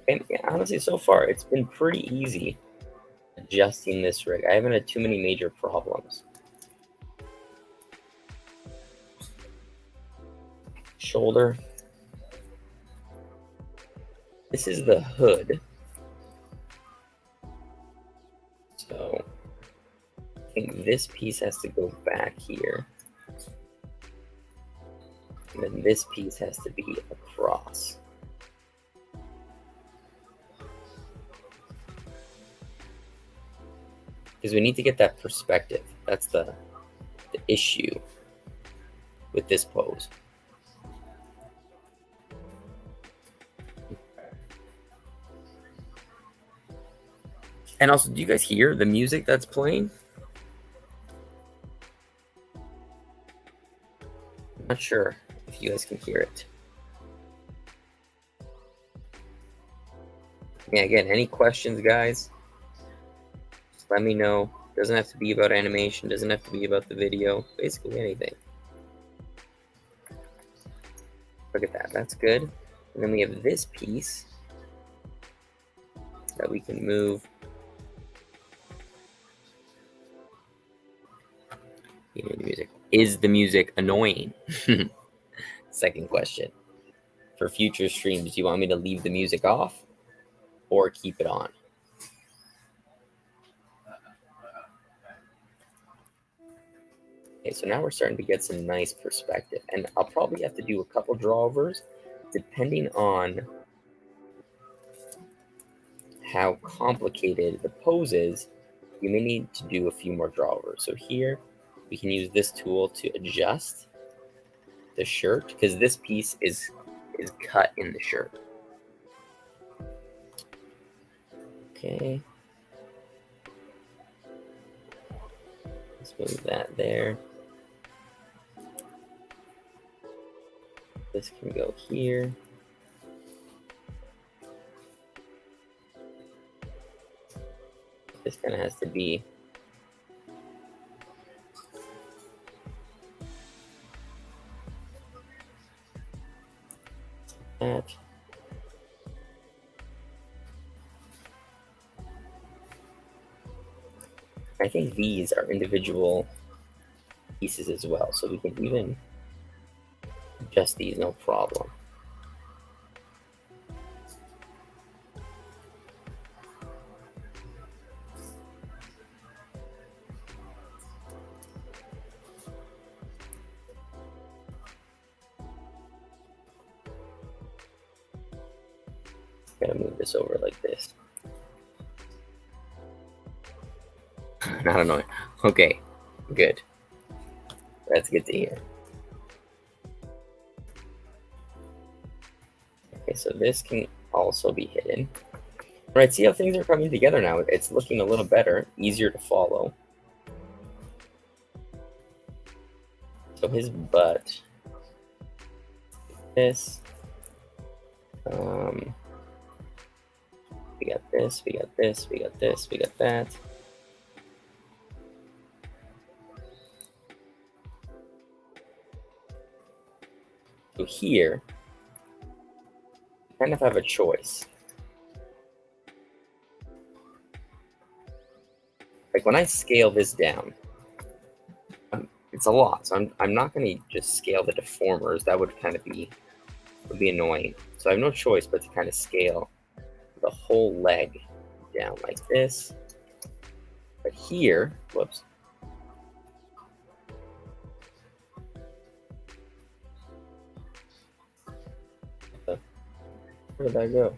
And yeah, honestly, so far it's been pretty easy adjusting this rig. I haven't had too many major problems. Shoulder. This is the hood. So I think this piece has to go back here. And then this piece has to be across. Because we need to get that perspective. That's the issue with this pose. And also, do you guys hear the music that's playing? I'm not sure if you guys can hear it. Yeah, again, any questions, guys? Just let me know. Doesn't have to be about animation, doesn't have to be about the video, basically anything. Look at that, that's good. And then we have this piece that we can move. You know, the music. Is the music annoying? Second question. For future streams, do you want me to leave the music off or keep it on? Okay, so now we're starting to get some nice perspective. And I'll probably have to do a couple drawovers depending on how complicated the pose is. You may need to do a few more drawovers. So here, we can use this tool to adjust the shirt because this piece is cut in the shirt. Okay. Let's move that there. This can go here. This kind of has to be that. I think these are individual pieces as well, so we can even adjust these, no problem. Gotta move this over like this. Not annoying. Okay, good. That's good to hear. Okay, so this can also be hidden. All right, see how things are coming together now. It's looking a little better, easier to follow. So his butt. This. We got this, we got this, we got this, we got that. So here, you kind of have a choice. Like when I scale this down, it's a lot. So I'm not going to just scale the deformers. That would kind of be annoying. So I have no choice but to kind of scale the whole leg down like this. But here, whoops. Where did that go?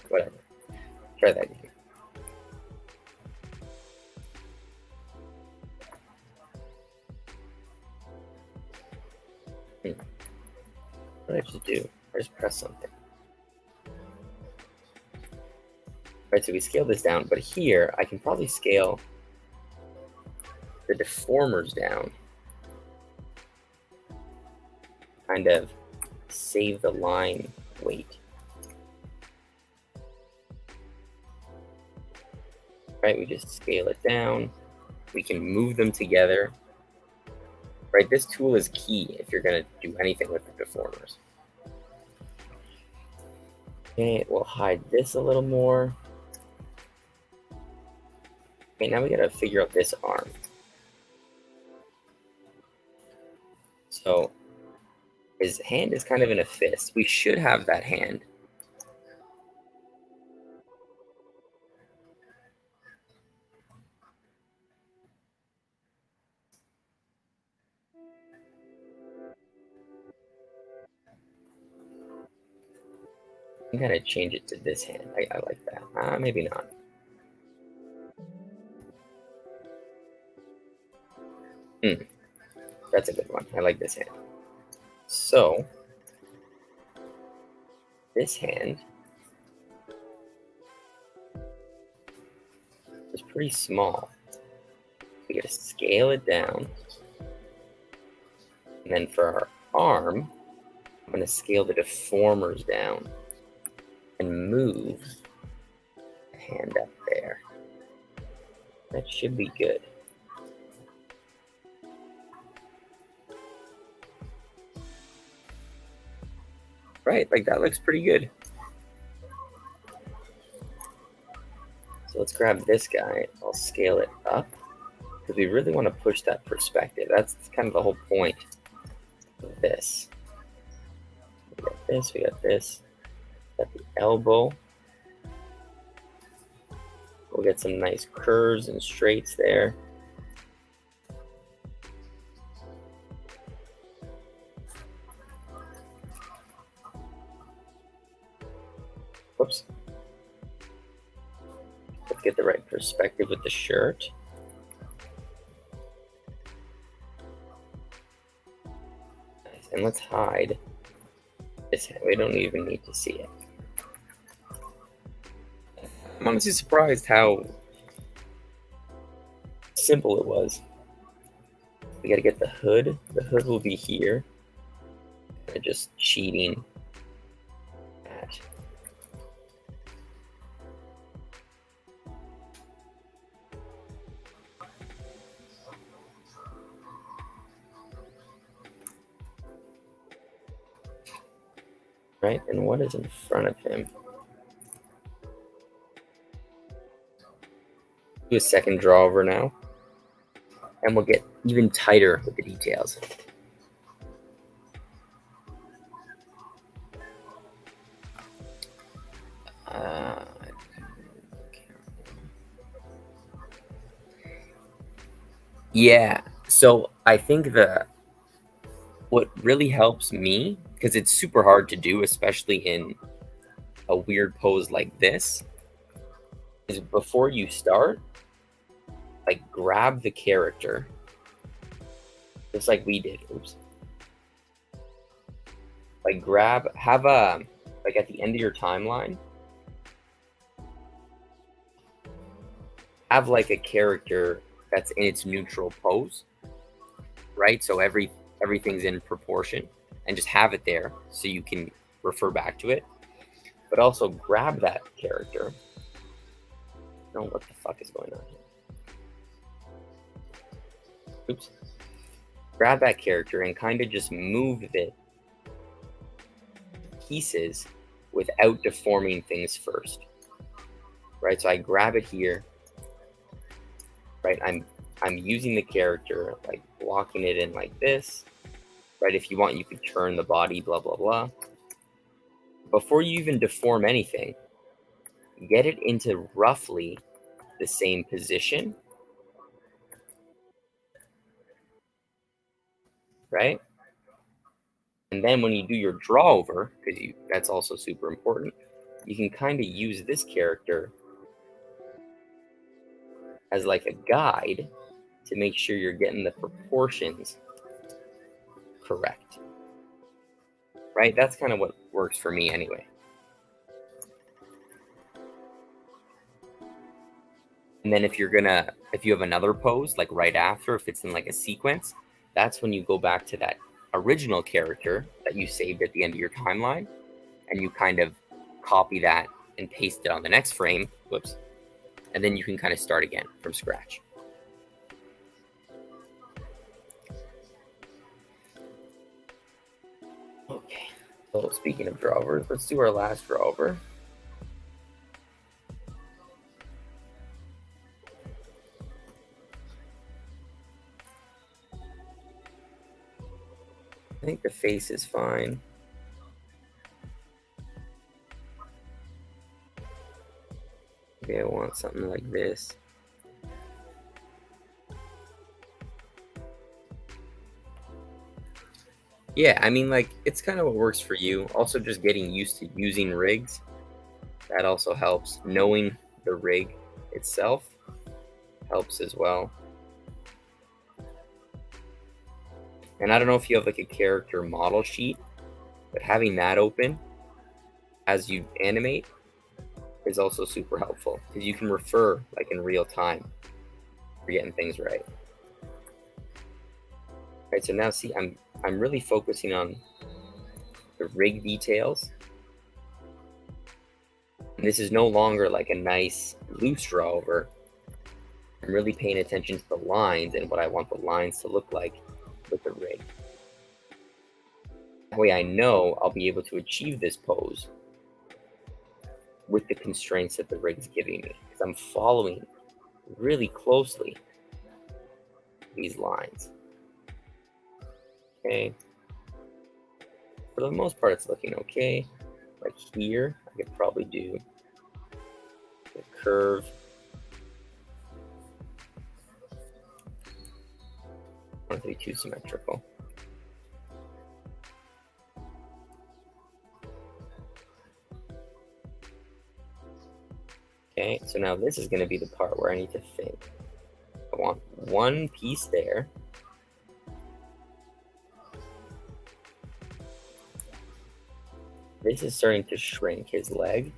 Whatever. Try that again. What did I just do? I just press something. Right, so we scale this down, but here I can probably scale the deformers down. Kind of save the line weight. Right, we just scale it down. We can move them together. Right, this tool is key if you're going to do anything with the deformers. Okay, we'll hide this a little more. Okay, now we got to figure out this arm. So his hand is kind of in a fist. We should have that hand. I'm going to change it to this hand. I like that. Maybe not. That's a good one. I like this hand. So this hand is pretty small. We got to scale it down. And then for our arm, I'm going to scale the deformers down and move the hand up there. That should be good. Right, like that looks pretty good. So let's grab this guy. I'll scale it up because we really want to push that perspective. That's kind of the whole point of this. We got this, we got this. Got the elbow. We'll get some nice curves and straights there. Whoops. Let's get the right perspective with the shirt. Nice. And let's hide this hand. We don't even need to see it. I'm honestly surprised how simple it was. We got to get the hood. The hood will be here. They're just cheating that. Right, and what is in front of him? Do a second draw over now, and we'll get even tighter with the details. Yeah, so I think what really helps me, because it's super hard to do, especially in a weird pose like this, is before you start, like grab the character, just like we did. Oops. Like have a, like at the end of your timeline, have like a character that's in its neutral pose, right? So everything's in proportion, and just have it there so you can refer back to it. But also grab that character. No, what the fuck is going on here? Oops. grab that character and kind of just move the pieces without deforming things first, right? So I grab it here, right? I'm using the character, like blocking it in like this, right? If you want, you could turn the body, blah, blah, blah. Before you even deform anything, get it into roughly the same position, right? And then when you do your draw over, because that's also super important, you can kind of use this character as like a guide to make sure you're getting the proportions correct, right? That's kind of what works for me anyway. And then if you have another pose, like right after, if it's in like a sequence, that's when you go back to that original character that you saved at the end of your timeline, and you kind of copy that and paste it on the next frame. Whoops. And then you can kind of start again from scratch. Okay. So speaking of drawovers, let's do our last drawover. I think the face is fine. Maybe I want something like this. Yeah, I mean, like, it's kind of what works for you. Also, just getting used to using rigs, that also helps. Knowing the rig itself helps as well. And I don't know if you have like a character model sheet, but having that open as you animate is also super helpful, because you can refer like in real time for getting things right. Right, so now see, I'm really focusing on the rig details. And this is no longer like a nice loose draw over. I'm really paying attention to the lines and what I want the lines to look like with the rig. That way I know I'll be able to achieve this pose with the constraints that the rig is giving me, because I'm following really closely these lines. Okay. For the most part, it's looking okay. Like here, I could probably do the curve. I don't want it to be too symmetrical. Okay, so now this is going to be the part where I need to think. I want one piece there. This is starting to shrink his leg.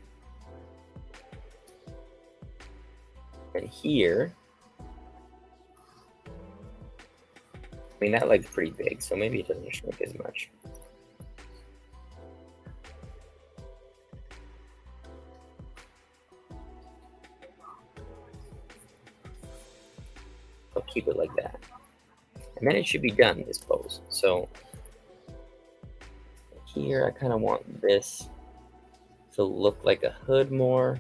And here, I mean, that leg's pretty big, so maybe it doesn't shrink as much. I'll keep it like that. And then it should be done, this pose. So here, I kind of want this to look like a hood more.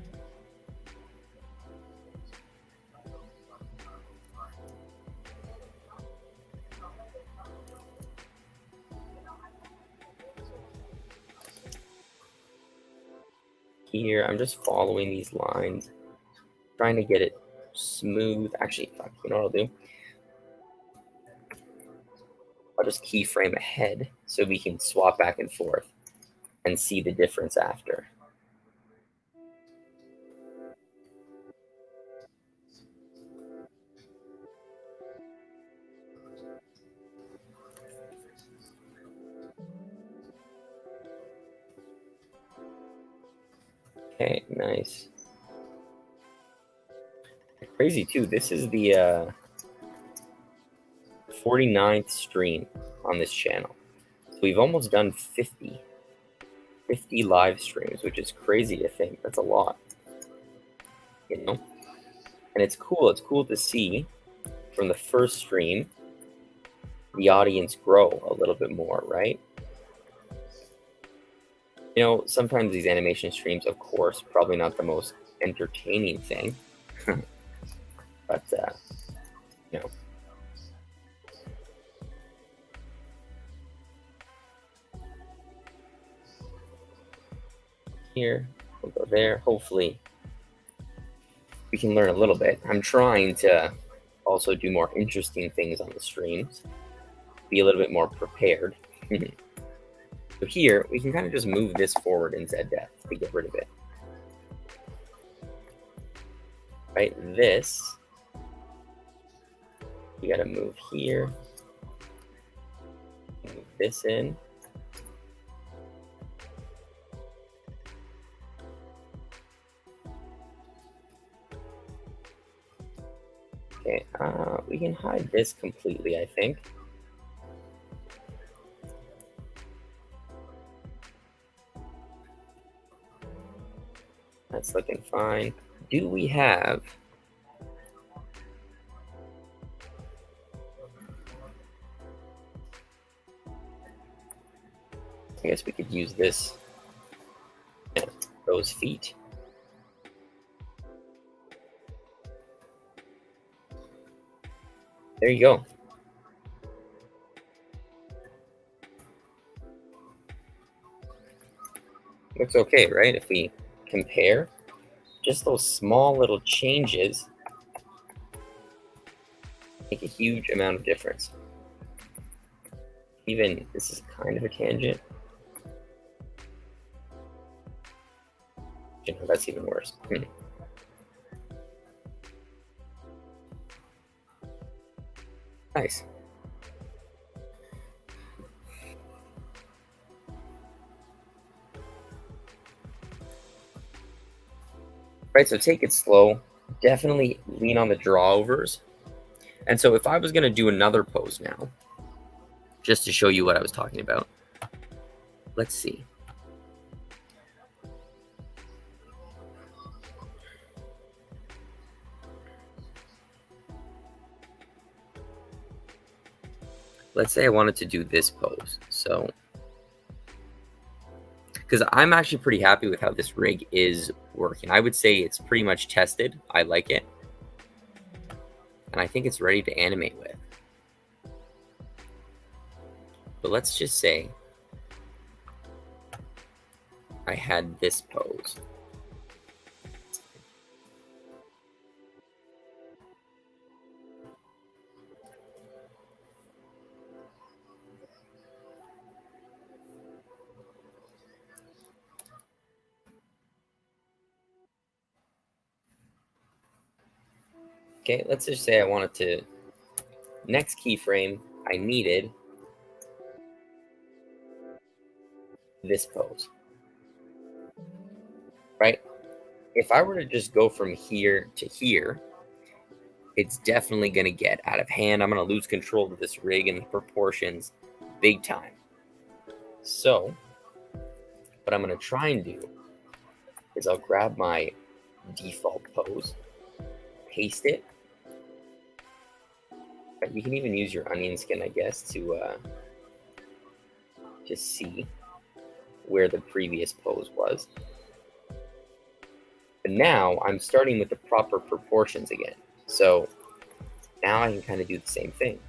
Here, I'm just following these lines, trying to get it smooth. Actually, fuck, you know what I'll do? I'll just keyframe ahead so we can swap back and forth and see the difference after. Okay, nice. Crazy too, this is the 49th stream on this channel. So we've almost done 50 live streams, which is crazy to think. That's a lot, you know? And it's cool to see from the first stream the audience grow a little bit more, right? You know, sometimes these animation streams, of course, probably not the most entertaining thing, but you know, here we'll go there. Hopefully, we can learn a little bit. I'm trying to also do more interesting things on the streams, be a little bit more prepared. So here, we can kind of just move this forward in Z depth to get rid of it. Right, this, you gotta move here, move this in. Okay, we can hide this completely, I think. That's looking fine. Do we have... I guess we could use this, those feet. There you go. Looks okay, right? If we compare, just those small little changes make a huge amount of difference. Even, this is kind of a tangent. You know, that's even worse. Nice. Right, so take it slow. Definitely lean on the drawovers. And so if I was going to do another pose now, just to show you what I was talking about, let's see. Let's say I wanted to do this pose. So, because I'm actually pretty happy with how this rig is working. I would say it's pretty much tested. I like it. And I think it's ready to animate with. But let's just say I had this pose. Okay, let's just say I wanted to, next keyframe, I needed this pose, right? If I were to just go from here to here, it's definitely going to get out of hand. I'm going to lose control of this rig and the proportions big time. So what I'm going to try and do is I'll grab my default pose, paste it. You can even use your onion skin, I guess, to see where the previous pose was. But now I'm starting with the proper proportions again. So now I can kind of do the same thing.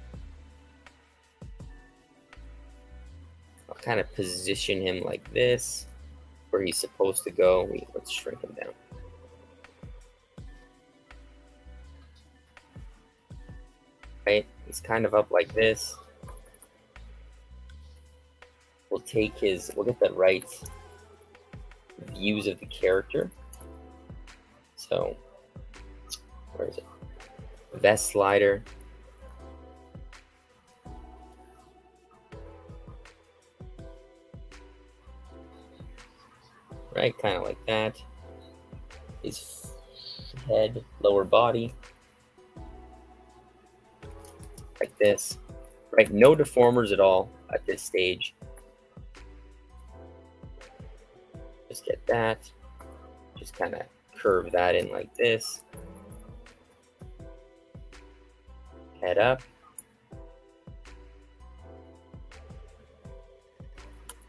I'll kind of position him like this, where he's supposed to go. Wait, let's shrink him down. Right? He's kind of up like this. We'll take his, we'll get the right views of the character. So, where is it? Vest slider. Right, kind of like that. His head, lower body. Like this. Right, no deformers at all at this stage. Just get that. Just kind of curve that in like this. Head up.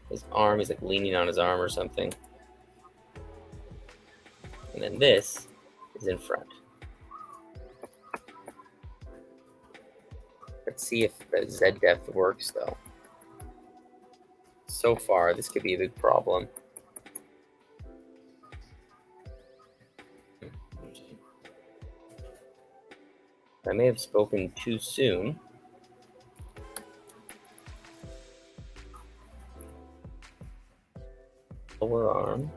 His arm, he's like leaning on his arm or something. And then this is in front. Let's see if the Z depth works though. So far, this could be a big problem. I may have spoken too soon. Lower arm.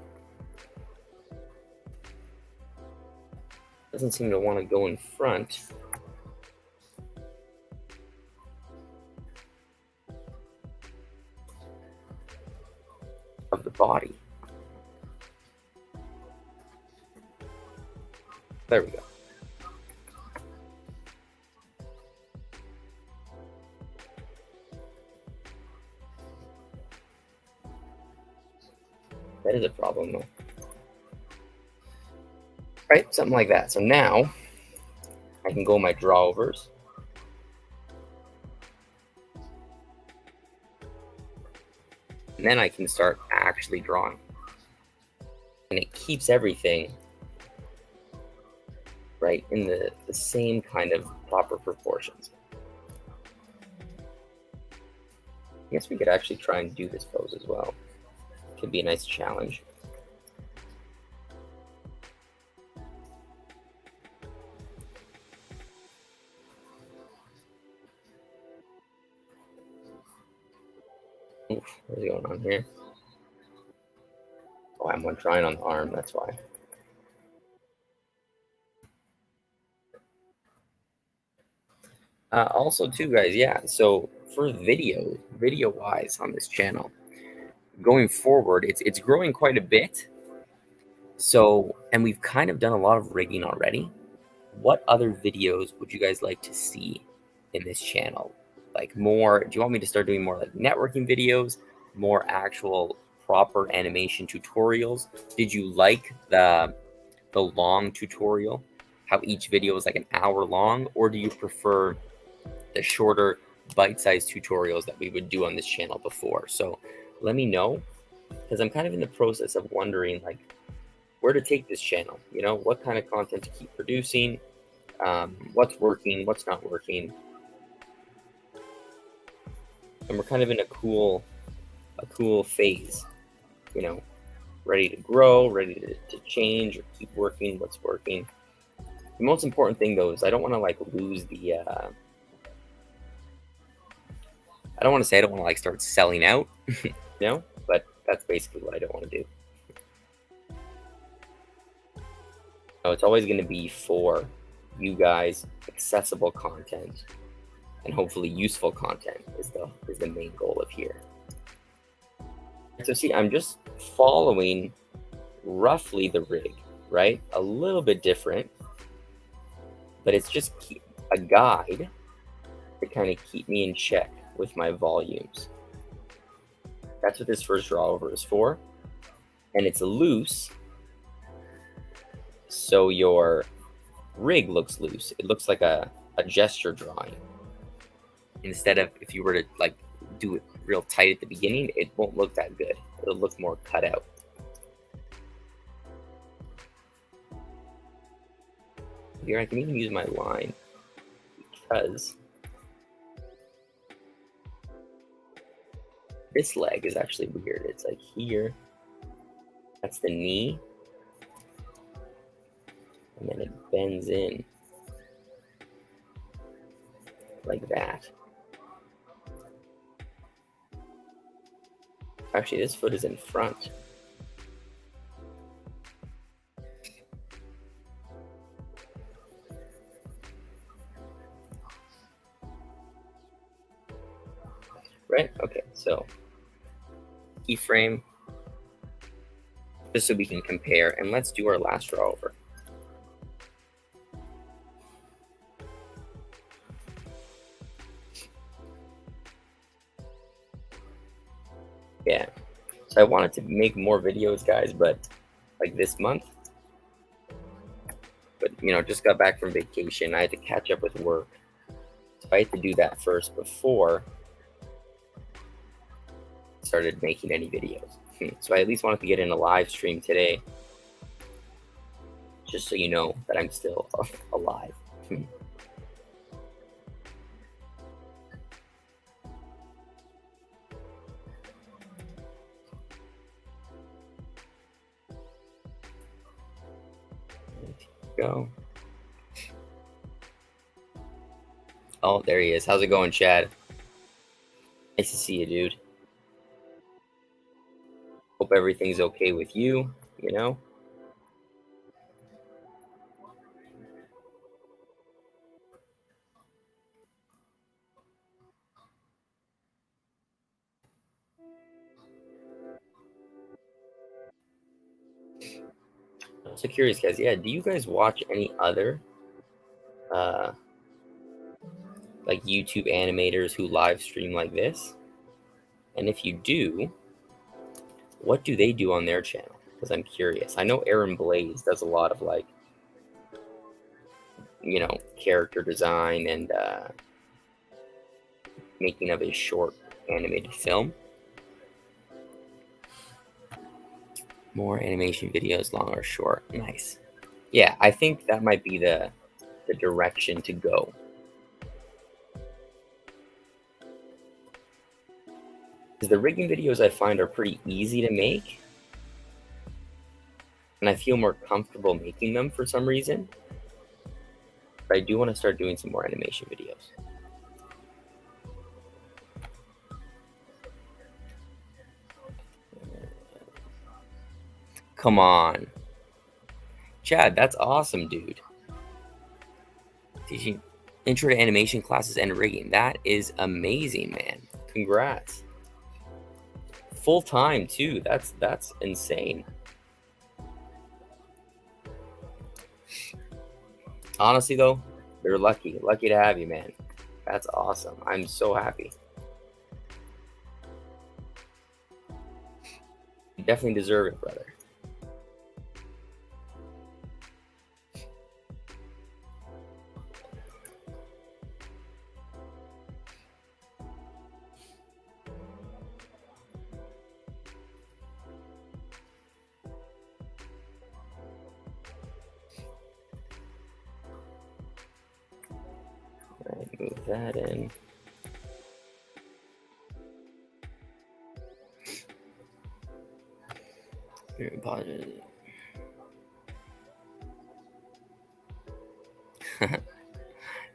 Doesn't seem to want to go in front. Of the body. There we go. That is a problem though. Right, something like that. So now I can go my drawovers. And then I can start actually drawing. And it keeps everything right in the same kind of proper proportions. I guess we could actually try and do this pose as well. Could be a nice challenge. Oof, what's going on here? Oh, I'm one trying on the arm, that's why. Also too, guys, yeah, so for video wise on this channel, going forward, it's growing quite a bit. So, and we've kind of done a lot of rigging already. What other videos would you guys like to see in this channel? Like more, do you want me to start doing more like networking videos, more actual proper animation tutorials? Did you like the long tutorial, how each video is like an hour long, or do you prefer the shorter bite-sized tutorials that we would do on this channel before? So let me know, because I'm kind of in the process of wondering like where to take this channel, you know, what kind of content to keep producing, what's working, what's not working. And we're kind of in a cool phase, you know, ready to grow, ready to change or keep working what's working. The most important thing though is I don't want to like lose the I don't want to say I don't want to like start selling out, you know, but that's basically what I don't want to do. So it's always going to be for you guys, accessible content, and hopefully useful content is the main goal of here. So see, I'm just following roughly the rig, right? A little bit different, but it's just a guide to kind of keep me in check with my volumes. That's what this first draw over is for. And it's loose, so your rig looks loose. It looks like a gesture drawing. Instead of, if you were to like do it real tight at the beginning, it won't look that good. It'll look more cut out. Here I can even use my line because this leg is actually weird. It's like here, that's the knee, and then it bends in like that. Actually, this foot is in front. Right? Okay, so keyframe, just so we can compare, and let's do our last draw over. Yeah, so I wanted to make more videos, guys, but like this month, but you know, just got back from vacation. I had to catch up with work, so I had to do that first before started making any videos. So I at least wanted to get in a live stream today, just so you know that I'm still alive. Go. Oh, there he is. How's it going, Chad? Nice to see you, dude. Hope everything's okay with you, you know? I'm so curious, guys. Yeah, do you guys watch any other uh like YouTube animators who live stream like this? And if you do, what do they do on their channel? Because I'm curious. I know Aaron Blaze does a lot of like, character design and making of his short animated film. More animation videos, long or short. Nice. Yeah, I think that might be the direction to go. Because the rigging videos I find are pretty easy to make, and I feel more comfortable making them for some reason. But I do want to start doing some more animation videos. Come on. Chad, that's awesome, dude. Teaching intro to animation classes and rigging. That is amazing, man. Congrats. Full time too. That's insane. Honestly though, you're lucky to have you, man. That's awesome. I'm so happy. You definitely deserve it, brother. All right, move that in.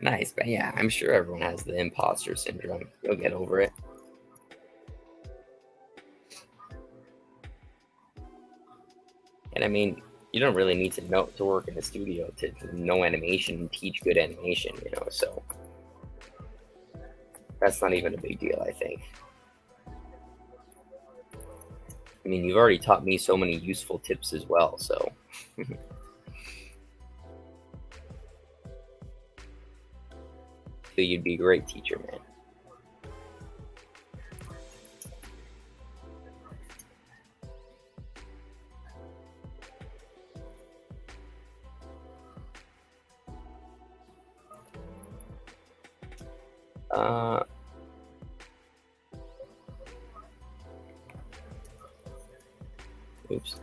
Nice, but yeah, I'm sure everyone has the imposter syndrome. You'll get over it. And I mean, you don't really need to know to work in the studio to know animation and teach good animation, so that's not even a big deal, I think. I mean, you've already taught me so many useful tips as well, so. So you'd be a great teacher, man. Oops.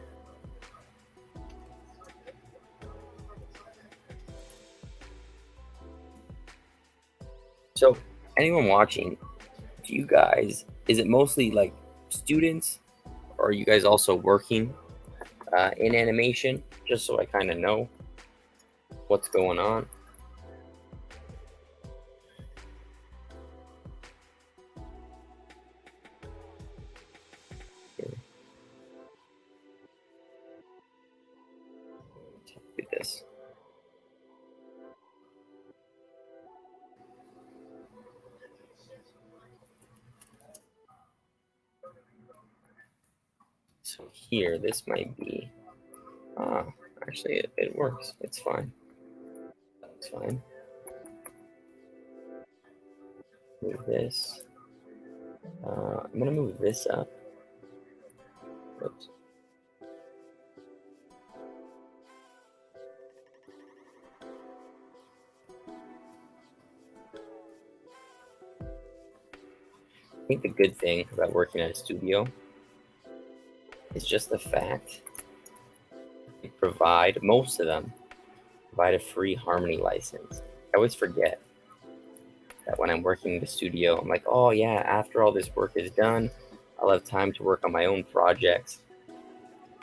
So, anyone watching, do you guys, is it mostly like students, or are you guys also working in animation? Just so I kind of know what's going on. Look at this. So here, this might be, actually it works. It's fine. It's fine. Move this. I'm gonna move this up. Oops. think the good thing about working at a studio is just the fact they provide, most of them, provide a free harmony license. I always forget that when I'm working in the studio, I'm like, oh yeah, after all this work is done, I'll have time to work on my own projects.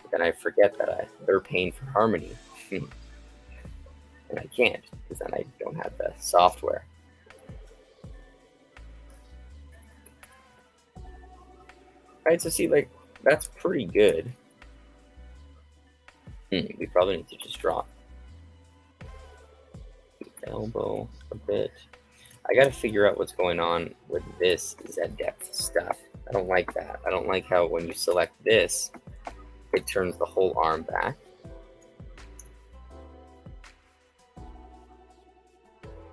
But then I forget that they're paying for harmony. And I can't, because then I don't have the software. Right, so see, like, that's pretty good. We probably need to just drop the elbow a bit. I gotta figure out what's going on with this Z depth stuff. I don't like that. I don't like how when you select this, it turns the whole arm back.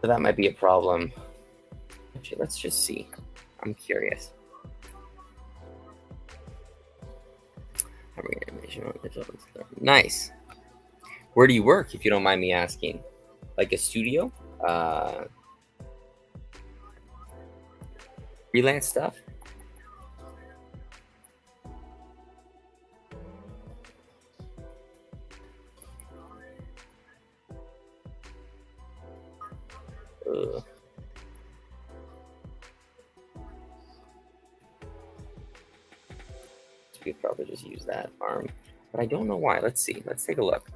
So that might be a problem. Actually, let's just see. I'm curious. Nice. Where do you work, if you don't mind me asking? Like a studio? Freelance stuff? Ugh. We could probably just use that arm, but I don't know why. Let's see. Let's take a look.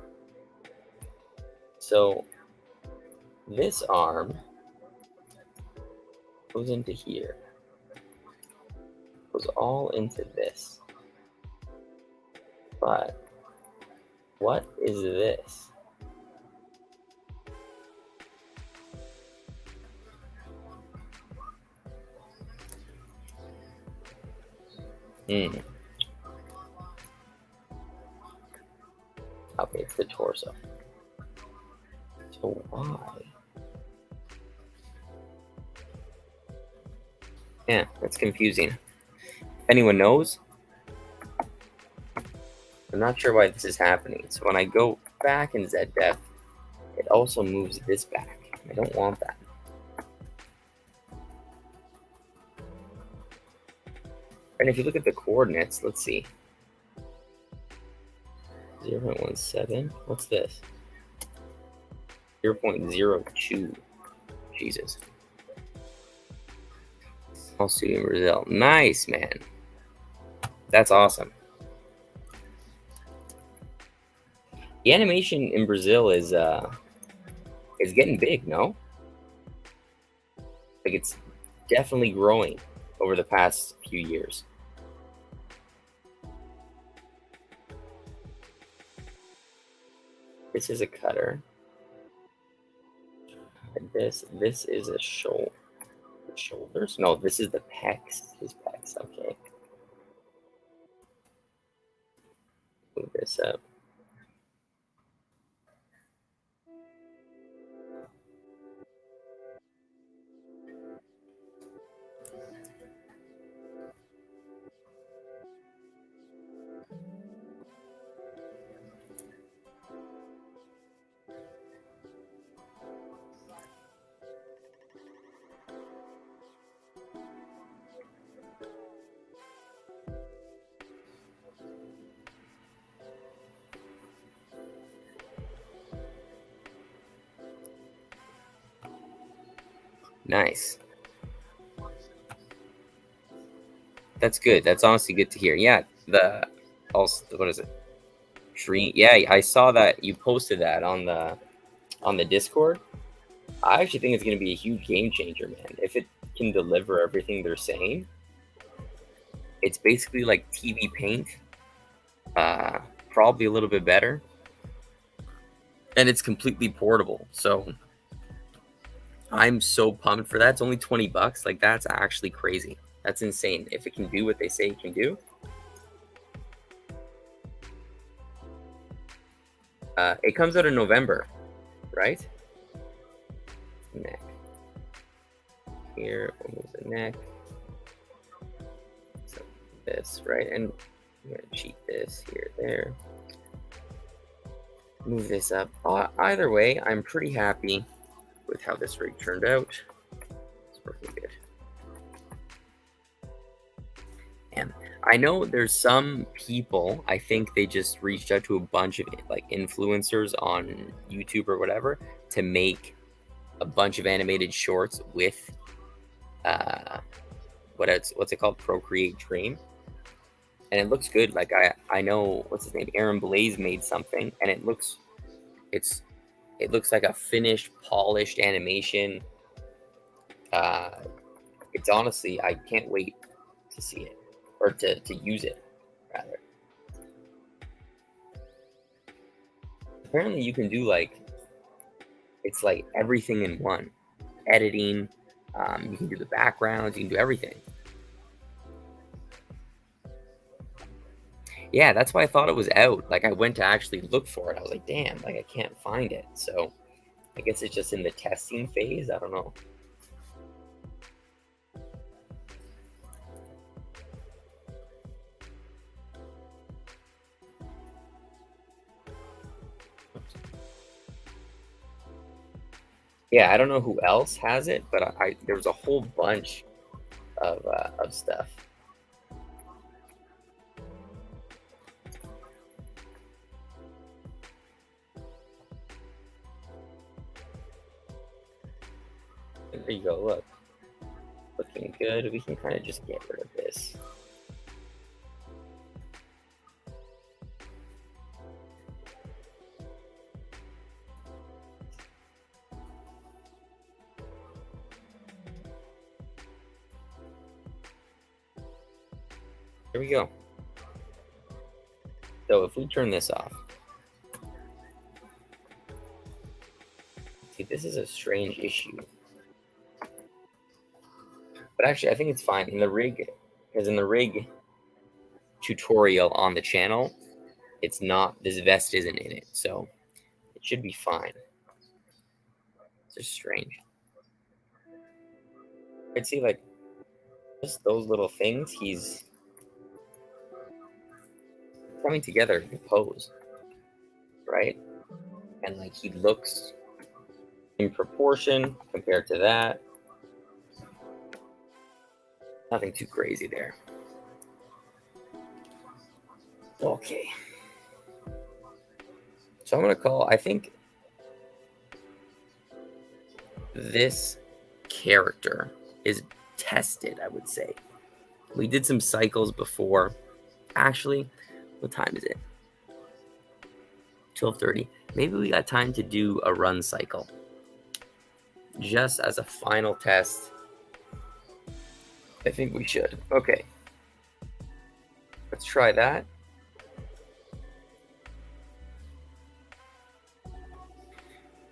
So this arm goes into here, goes all into this. But what is this? Okay, it's the torso. So why? Yeah, that's confusing. If anyone knows, I'm not sure why this is happening. So when I go back in Z depth, it also moves this back. I don't want that. And if you look at the coordinates, let's see. 0.17. What's this? 0.02. Jesus. I'll see in Brazil. Nice, man. That's awesome. The animation in Brazil is getting big, no? Like, it's definitely growing over the past few years. This is a cutter. And this is a shoulders. No, this is the pecs. His pecs. Okay. Move this up. Nice. That's good. That's honestly good to hear. Yeah, what is it? Tree. Yeah, I saw that you posted that on the Discord. I actually think it's going to be a huge game changer, man. If it can deliver everything they're saying, it's basically like TV Paint, probably a little bit better, and it's completely portable. So I'm so pumped for that. It's only $20. Like, that's actually crazy. That's insane. If it can do what they say it can do. It comes out in November, right? Neck. Here, we'll move the neck. So this, right? And I'm gonna cheat this here, there. Move this up. Either way, I'm pretty happy with how this rig turned out. It's working good. I know there's some people, I think they just reached out to a bunch of like influencers on YouTube or whatever to make a bunch of animated shorts with uh what's it called? Procreate Dream. And it looks good. Like I know what's his name? Aaron Blaze made something and it's it looks like a finished, polished animation. Uh it's honestly, I can't wait to see it or to use it rather. Apparently you can do like it's like everything in one. Editing, you can do the backgrounds, you can do everything. Yeah, that's why I thought it was out. Like I went to actually look for it. I was like, damn, like I can't find it. So I guess it's just in the testing phase. I don't know. Yeah, I don't know who else has it, but there was a whole bunch of stuff. There you go. Look, looking good. We can kind of just get rid of this. There we go. So if we turn this off, see, this is a strange issue. But actually, I think it's fine in the rig, because in the rig tutorial on the channel, it's not, this vest isn't in it, so it should be fine. It's just strange. I'd see like just those little things, he's coming together in pose, right? And like he looks in proportion compared to that. Nothing too crazy there. Okay. So I'm gonna call, I think this character is tested, I would say. We did some cycles before. Actually, what time is it? 12:30. Maybe we got time to do a run cycle. Just as a final test. I think we should. Okay. Let's try that.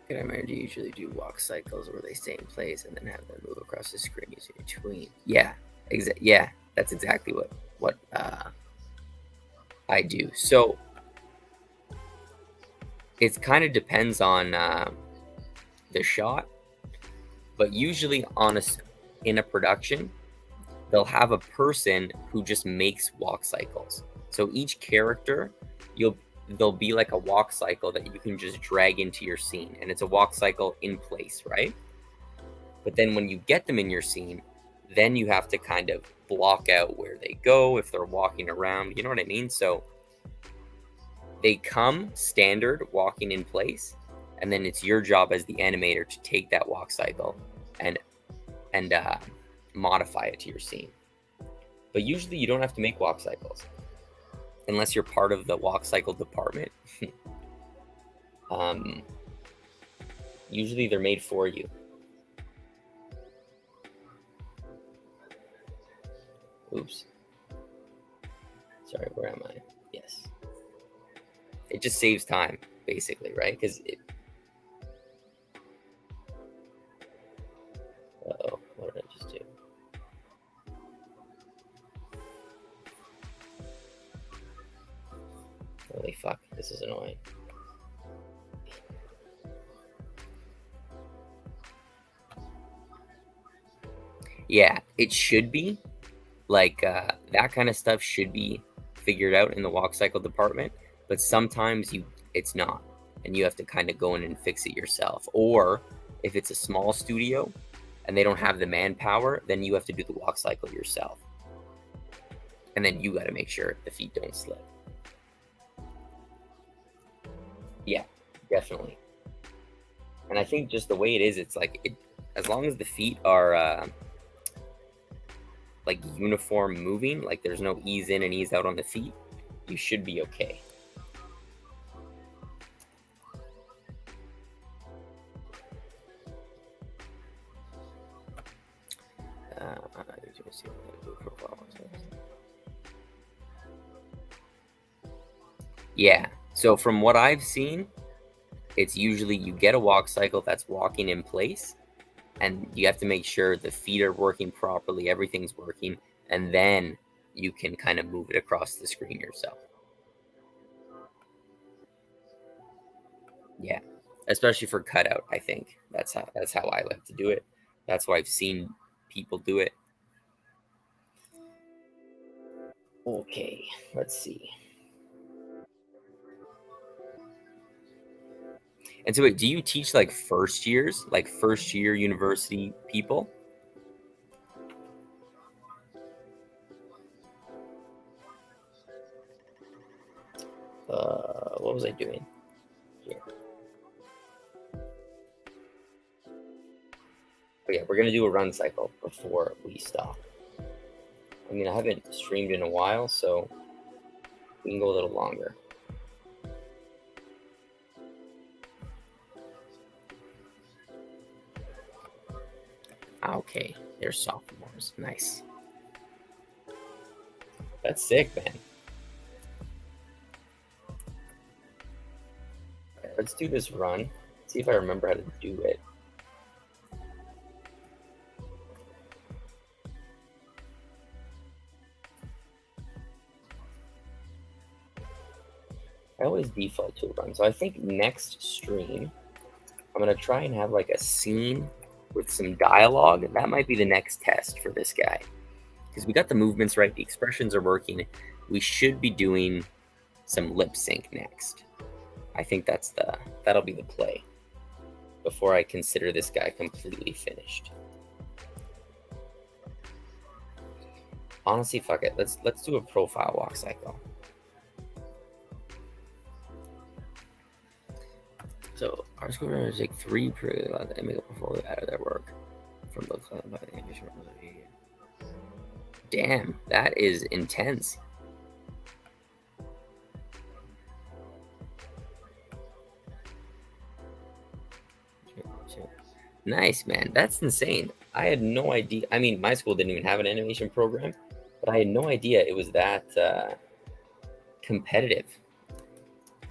Good, I usually do walk cycles where they stay in place and then have them move across the screen using a tween. Yeah, yeah, that's exactly what I do. So it kind of depends on the shot, but usually in a production, they'll have a person who just makes walk cycles. So each character, there'll be like a walk cycle that you can just drag into your scene, and it's a walk cycle in place, right? But then when you get them in your scene, then you have to kind of block out where they go if they're walking around, you know what I mean? So they come standard walking in place, and then it's your job as the animator to take that walk cycle and modify it to your scene. But usually you don't have to make walk cycles unless you're part of the walk cycle department. Usually they're made for you. Oops. Sorry, where am I? Yes. It just saves time, basically, right? Because it... Uh-oh, what did I just do? Holy fuck, this is annoying. Yeah, it should be. Like, that kind of stuff should be figured out in the walk cycle department, but sometimes it's not, and you have to kind of go in and fix it yourself. Or if it's a small studio and they don't have the manpower, then you have to do the walk cycle yourself. And then you got to make sure the feet don't slip. Yeah, definitely. And I think just the way it is, it's like as long as the feet are like uniform moving, like there's no ease in and ease out on the feet, you should be okay. Yeah. So from what I've seen, it's usually you get a walk cycle that's walking in place, and you have to make sure the feet are working properly, everything's working, and then you can kind of move it across the screen yourself. Yeah. Especially for cutout, I think. That's how I like to do it. That's why I've seen people do it. Okay, let's see. And so wait, do you teach like first years, like first year university people? What was I doing here? Oh yeah, we're gonna do a run cycle before we stop. I mean, I haven't streamed in a while, so we can go a little longer. Okay, they're sophomores. Nice. That's sick, man. Okay, let's do this run. See if I remember how to do it. I always default to a run. So I think next stream, I'm going to try and have like a scene with some dialogue. That might be the next test for this guy. Because we got the movements right, the expressions are working. We should be doing some lip sync next. I think that'll be the play before I consider this guy completely finished. Honestly, fuck it. Let's do a profile walk cycle. So our school runners take 3 per and make a portfolio out of their work from the club by the English. Damn, that is intense. Nice, man. That's insane. I had no idea. I mean, my school didn't even have an animation program, but I had no idea it was that competitive.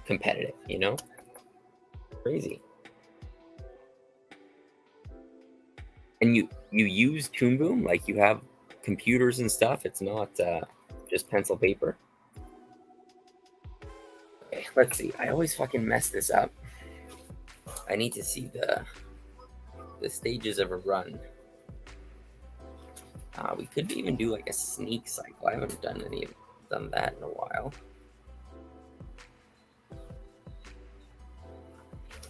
Competitive, you know? Crazy. And you use Toon Boom? Like you have computers and stuff? It's not just pencil paper? Okay, let's see. I always fucking mess this up. I need to see the stages of a run. We could even do like a sneak cycle. I haven't done that in a while.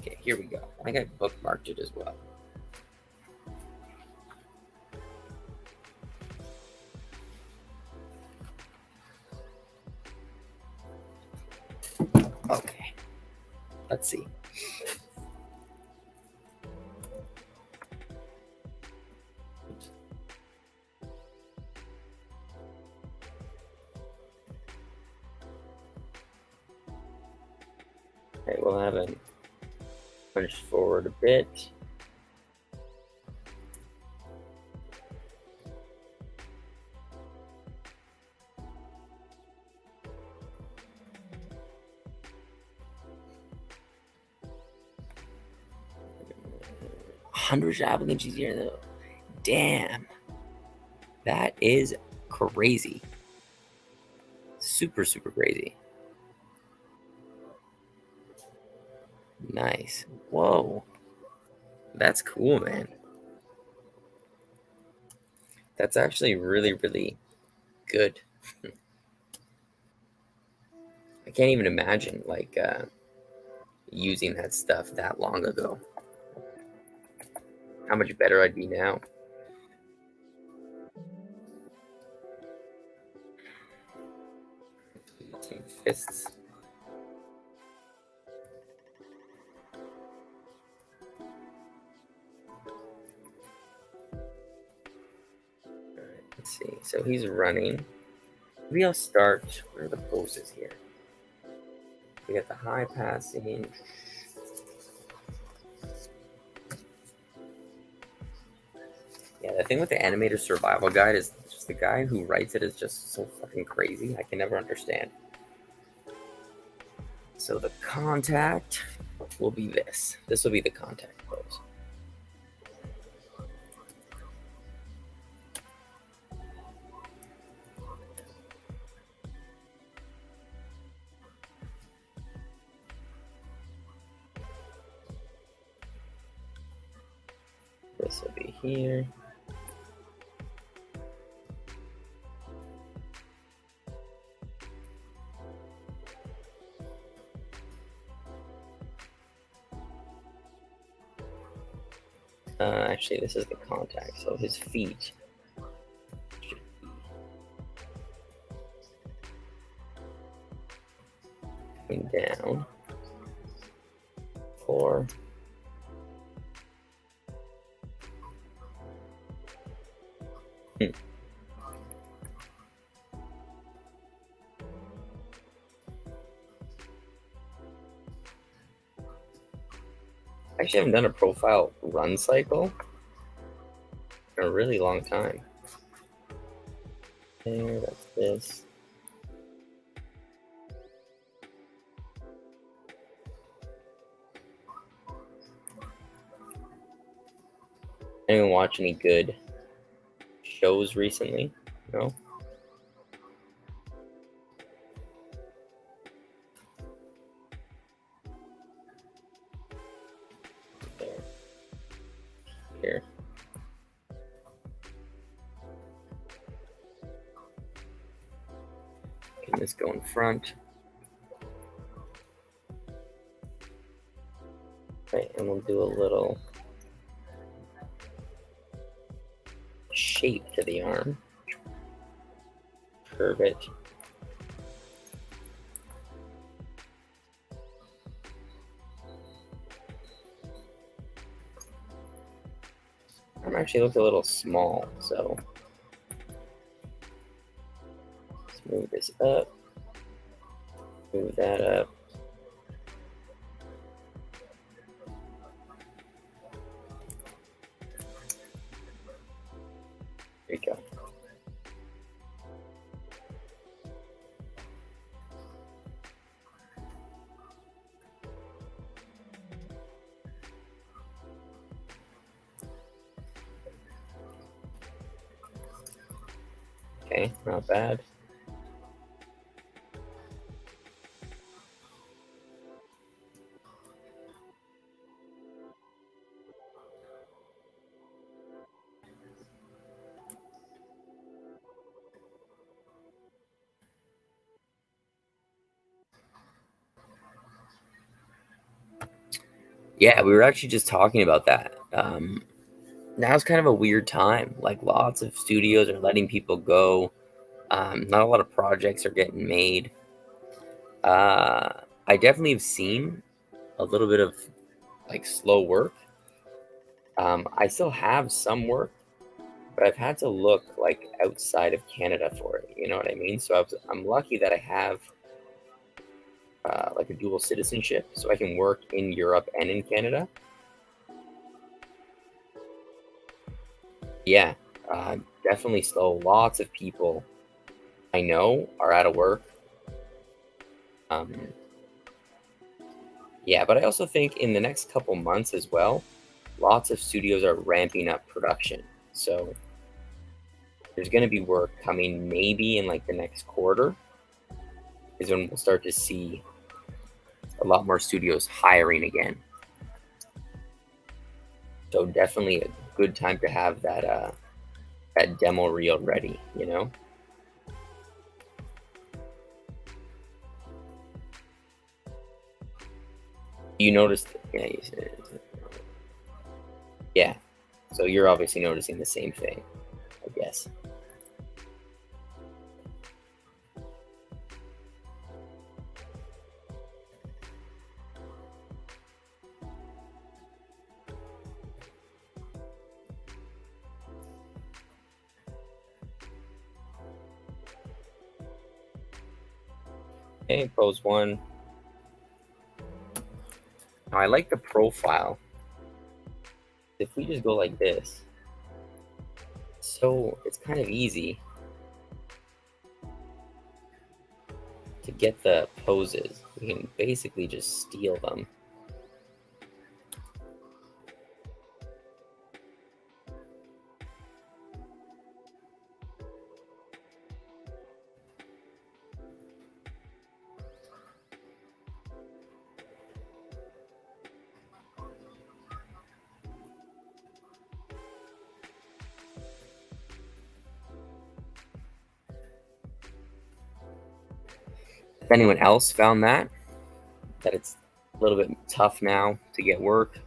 Okay, here we go. I think I bookmarked it as well. Okay, let's see. Okay, we'll have it punch forward a bit. Hundred applicants easier though. Damn, that is crazy. Super crazy. Nice. Whoa, that's cool, man. That's actually really good. I can't even imagine like using that stuff that long ago. How much better I'd be now. artists. Alright, let's see. So he's running. Maybe I'll start. Where are the poses here? We got the high passing. Yeah, the thing with the animator survival guide is just the guy who writes it is just so fucking crazy. I can never understand. So the contact will be this. This will be the contact pose. This will be here. Actually, this is the contact, so his feet should be going down. 4. I actually haven't done a profile run cycle in a really long time. There, that's this. Anyone watch any good shows recently? No? There. Here. Can this go in front? Right, and we'll do a little shape to the arm. Curve it. Arm actually looked a little small, so let's move this up. Move that up. There you go. Okay, not bad. Yeah, we were actually just talking about that. Now's kind of a weird time. Like lots of studios are letting people go. Not a lot of projects are getting made. I definitely have seen a little bit of like slow work. I still have some work, but I've had to look like outside of Canada for it. You know what I mean? So I'm lucky that I have like a dual citizenship, so I can work in Europe and in Canada. Yeah, definitely slow. Lots of people I know are out of work. Um, yeah, but I also think in the next couple months as well, lots of studios are ramping up production. So there's going to be work coming maybe in like the next quarter is when we'll start to see a lot more studios hiring again. So definitely a good time to have that that demo reel ready, you know? You noticed, yeah, yeah. So you're obviously noticing the same thing, I guess. Okay, pose one. Now I like the profile. If we just go like this, so it's kind of easy to get the poses. We can basically just steal them. If anyone else found that it's a little bit tough now to get work,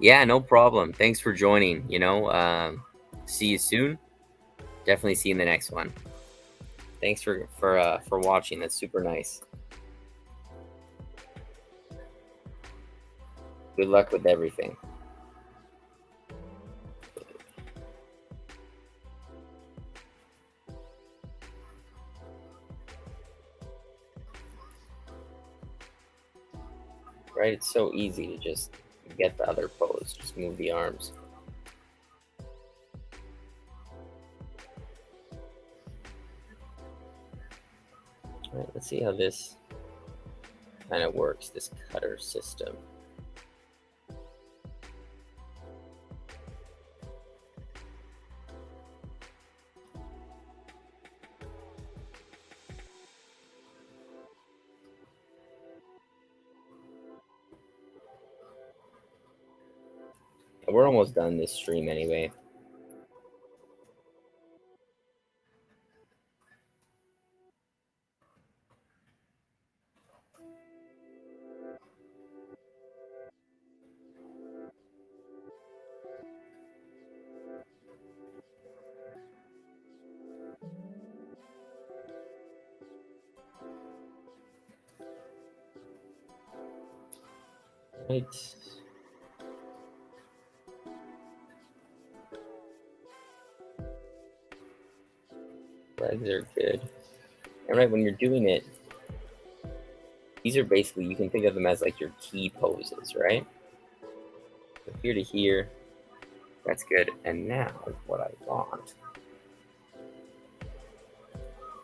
yeah, no problem. Thanks for joining. See you soon. Definitely see you in the next one. Thanks for watching. That's super nice. Good luck with everything. Right? It's so easy to just get the other pose. Just move the arms. All right, let's see how this kind of works, this cutter system. We're almost done this stream anyway. Right. Legs are good. And right, when you're doing it, these are basically, you can think of them as like your key poses, right? So here to here, that's good. And now what I want,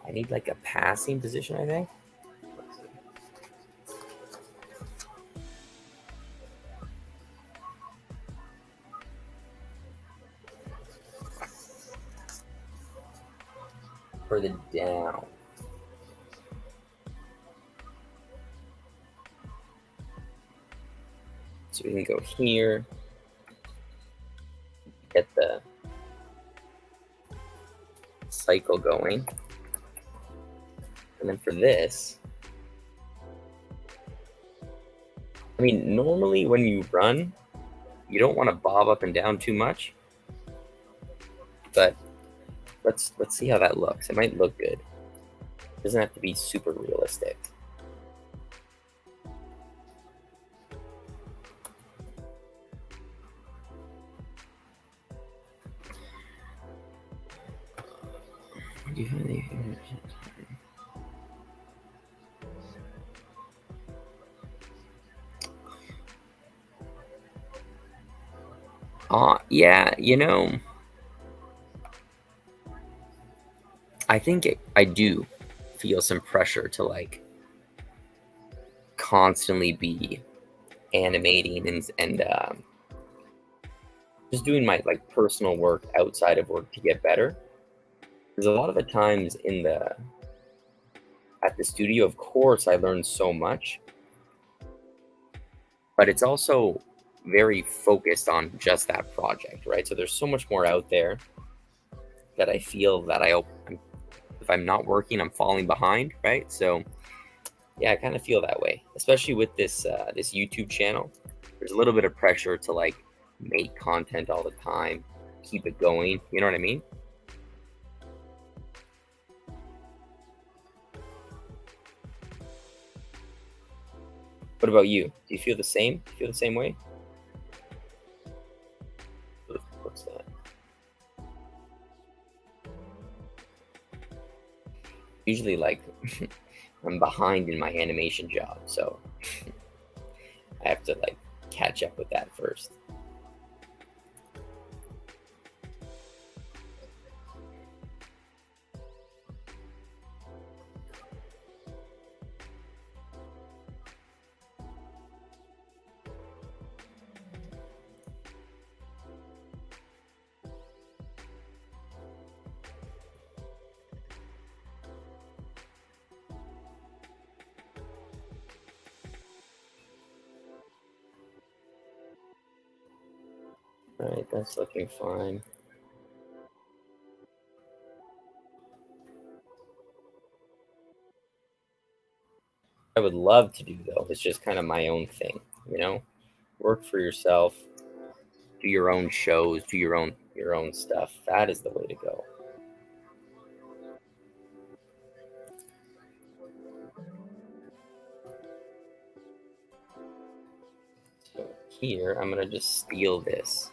I need like a passing position, I think. Further down. So we can go here, get the cycle going. And then for this, I mean, normally when you run, you don't want to bob up and down too much, but let's see how that looks. It might look good. It doesn't have to be super realistic. Do you have any? Yeah, I think I do feel some pressure to like constantly be animating and just doing my like personal work outside of work to get better. Because a lot of the times at the studio, of course, I learn so much, but it's also very focused on just that project, right? So there's so much more out there that I feel that if I'm not working, I'm falling behind, right? So yeah, I kind of feel that way, especially with this YouTube channel. There's a little bit of pressure to like make content all the time, keep it going. You know what I mean? What about you? Do you feel the same? Do you feel the same way? What's that? Usually, like, I'm behind in my animation job, so I have to like catch up with that first. All right, that's looking fine. I would love to do though. It's just kind of my own thing, you know. Work for yourself, do your own shows, do your own stuff. That is the way to go. So here, I'm gonna just steal this.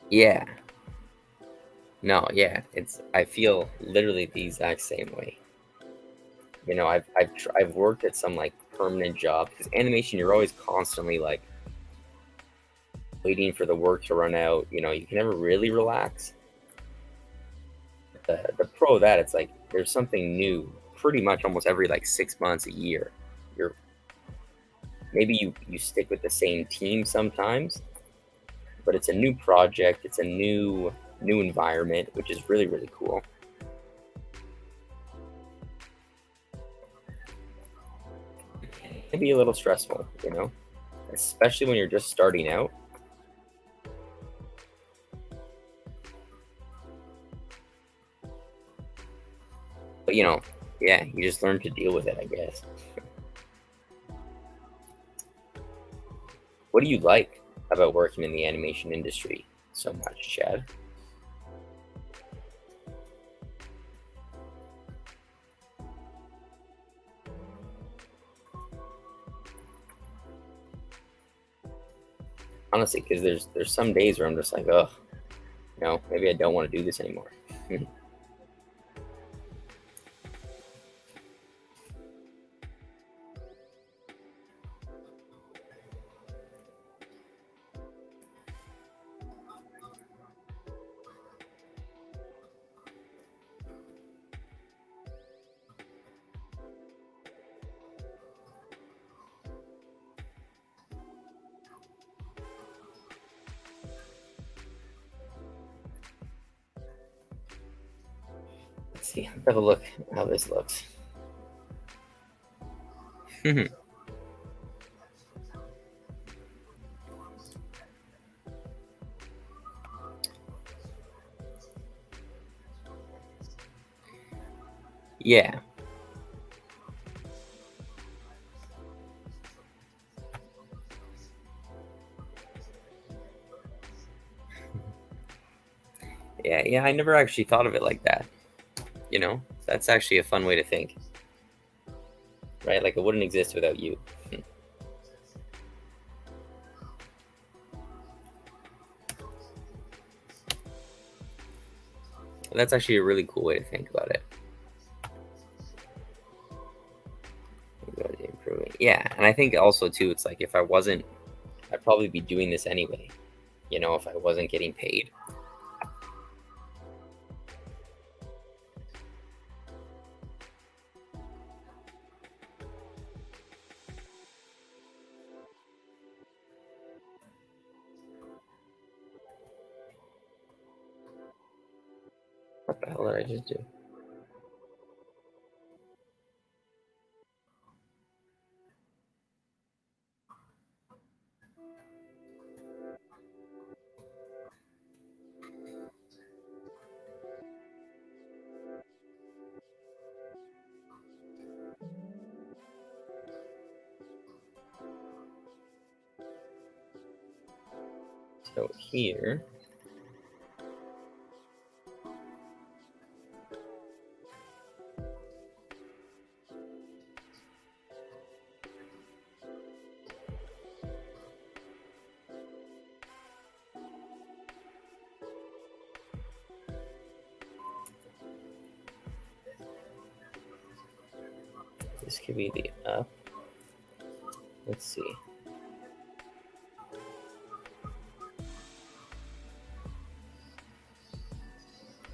Yeah. No, yeah. I feel literally the exact same way. You know, I've worked at some like permanent jobs because animation, you're always constantly like waiting for the work to run out. You know, you can never really relax. The pro of that, it's like there's something new pretty much almost every like 6 months, a year. You're maybe you stick with the same team sometimes, but it's a new project, it's a new environment, which is really really cool. It can be a little stressful, you know, especially when you're just starting out. But you know, yeah, you just learn to deal with it, I guess. What do you like about working in the animation industry so much, Chad? Honestly, because there's some days where I'm just like, oh, no, maybe I don't want to do this anymore. Let's see, have a look how this looks. Yeah, yeah. I never actually thought of it like that. You know, that's actually a fun way to think, right? Like it wouldn't exist without you. That's actually a really cool way to think about it. Improving. Yeah, and I think also too, it's like if I wasn't, I'd probably be doing this anyway. You know, if I wasn't getting paid. What the hell did I just do? So here, This could be the up. Let's see.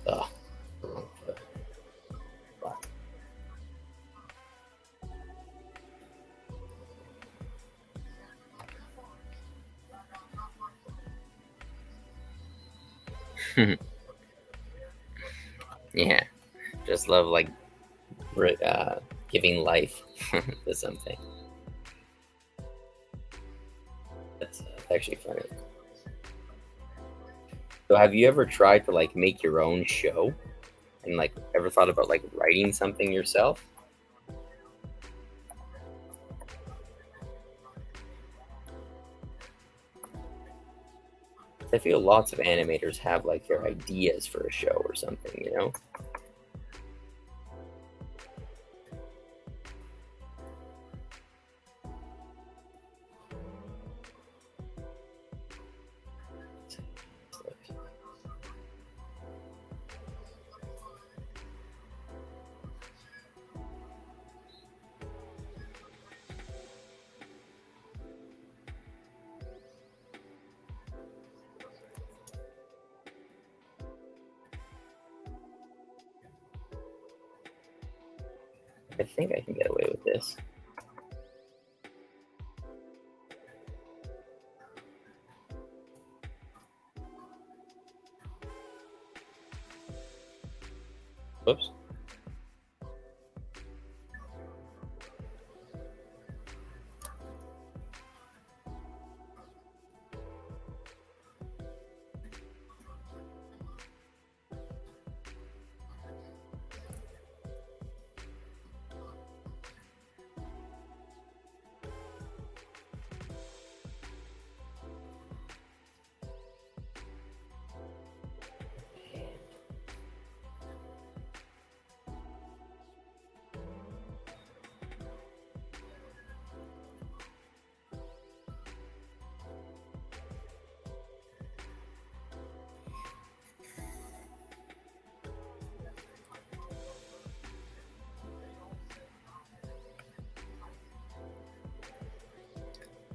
Oh, wrong foot. Fuck. Yeah, just love like giving life to something. That's actually funny. So, have you ever tried to like make your own show and like ever thought about like writing something yourself? I feel lots of animators have like their ideas for a show or something, you know? I think I can get away with this. Whoops.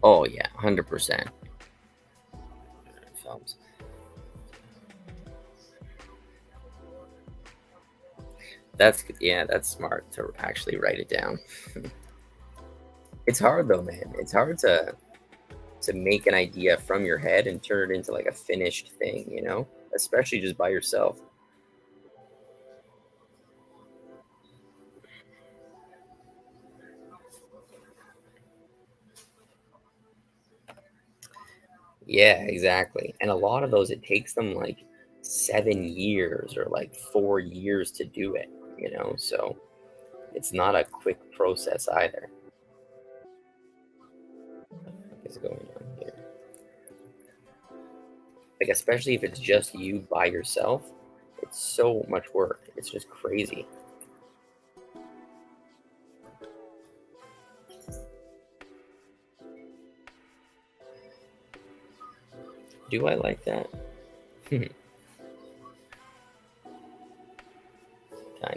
Oh yeah, 100%. Films. That's smart to actually write it down. It's hard though, man. It's hard to make an idea from your head and turn it into like a finished thing, you know? Especially just by yourself. Yeah, exactly. And a lot of those, it takes them like 7 years or like 4 years to do it, you know? So it's not a quick process either. What is going on here? Like, especially if it's just you by yourself, it's so much work. It's just crazy. Do I like that? Kind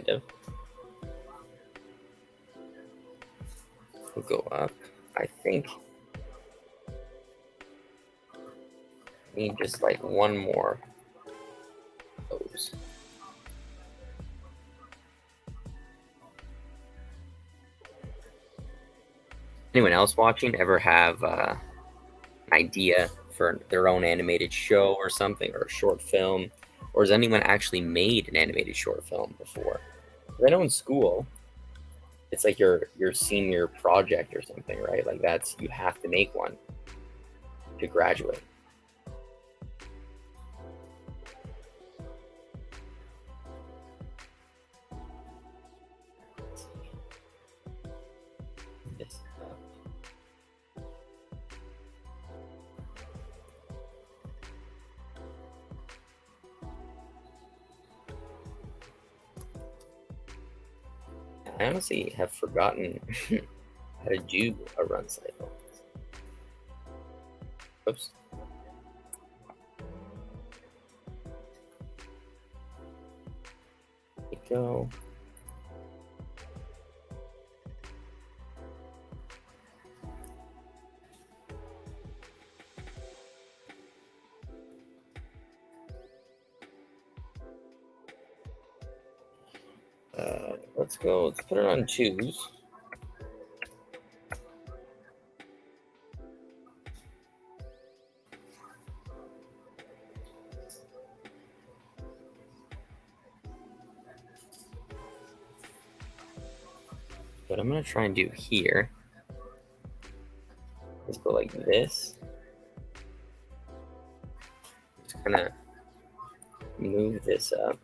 of. We'll go up. I think I need just like one more of those. Anyone else watching ever have an idea for their own animated show or something, or a short film? Or has anyone actually made an animated short film before? 'Cause I know in school, it's like your senior project or something, right? Like that's you have to make one to graduate. This, I honestly have forgotten how to do a run cycle. Oops. There we go. Let's go. Let's put it on 2s. What I'm going to try and do here is go like this. Just kind of move this up.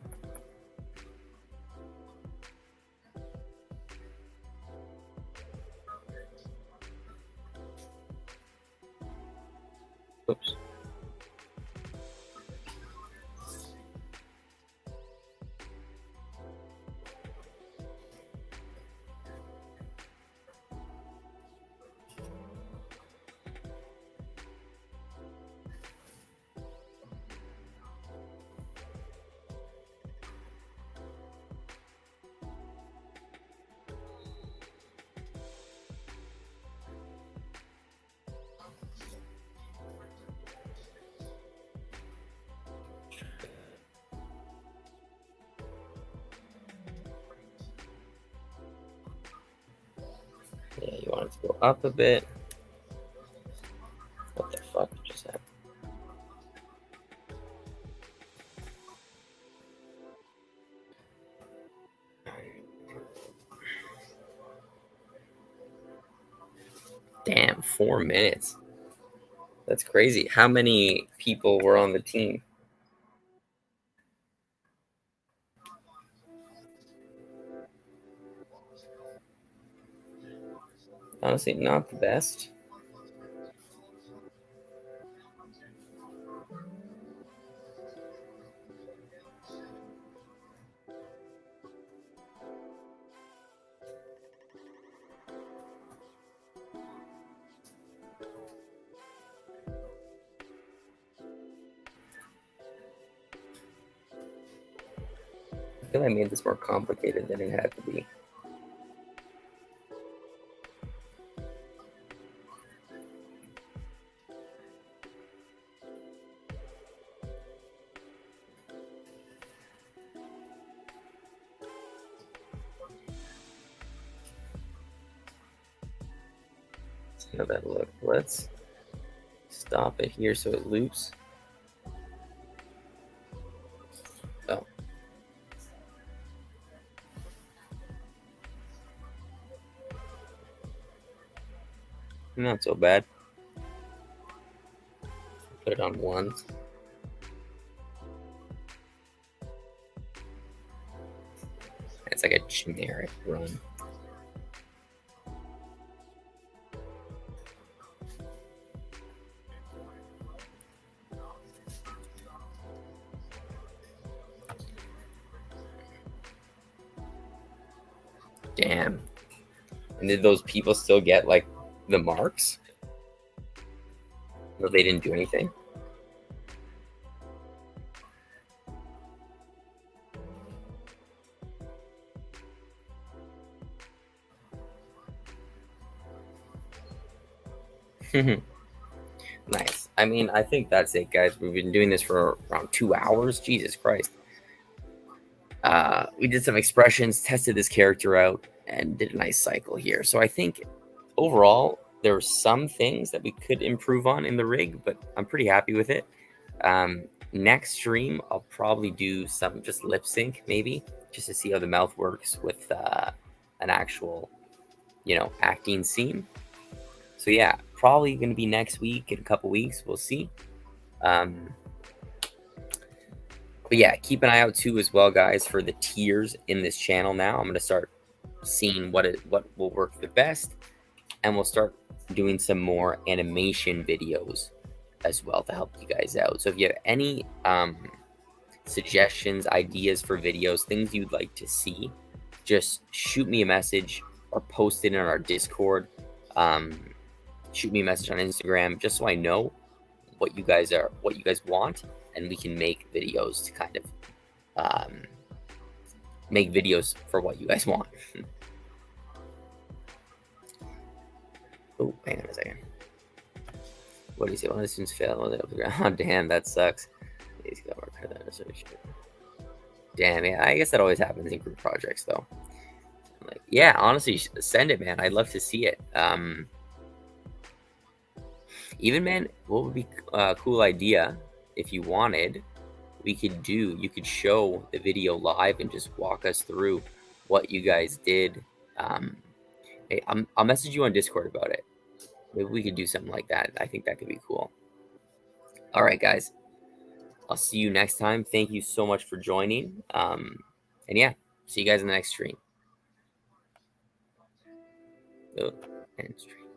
Oops. Yeah, you want it to go up a bit. What the fuck just happened? Damn, 4 minutes. That's crazy. How many people were on the team? Honestly, not the best. I feel I made this more complicated than it had to be. See how that look. Let's stop it here so it loops. Oh. Not so bad. Put it on 1s. It's like a generic run. Damn. And did those people still get like the marks? No, they didn't do anything. Nice. I mean, I think that's it, guys. We've been doing this for around 2 hours. Jesus Christ. We did some expressions, tested this character out, and did a nice cycle here. So I think overall, there were some things that we could improve on in the rig, but I'm pretty happy with it. Next stream, I'll probably do some just lip sync, maybe, just to see how the mouth works with an actual, acting scene. So yeah, probably going to be next week, in a couple weeks. We'll see. But yeah, keep an eye out too as well, guys, for the tiers in this channel now. I'm going to start seeing what will work the best, and we'll start doing some more animation videos as well to help you guys out. So if you have any suggestions, ideas for videos, things you'd like to see, just shoot me a message or post it in our Discord. Shoot me a message on Instagram just so I know what you guys want, and we can make videos to kind of make videos for what you guys want. Oh, hang on a second. What do you say? One of the students failed. Oh, damn, that sucks. He's got more credit than a. Damn, yeah, I guess that always happens in group projects, though. Like, yeah, honestly, send it, man. I'd love to see it. Even, man, what would be a cool idea if you wanted? You could show the video live and just walk us through what you guys did. Um, hey, I'll message you on Discord about it. Maybe we could do something like that. I think that could be cool. All right, guys. I'll see you next time. Thank you so much for joining. And yeah, see you guys in the next stream. Oh, end stream.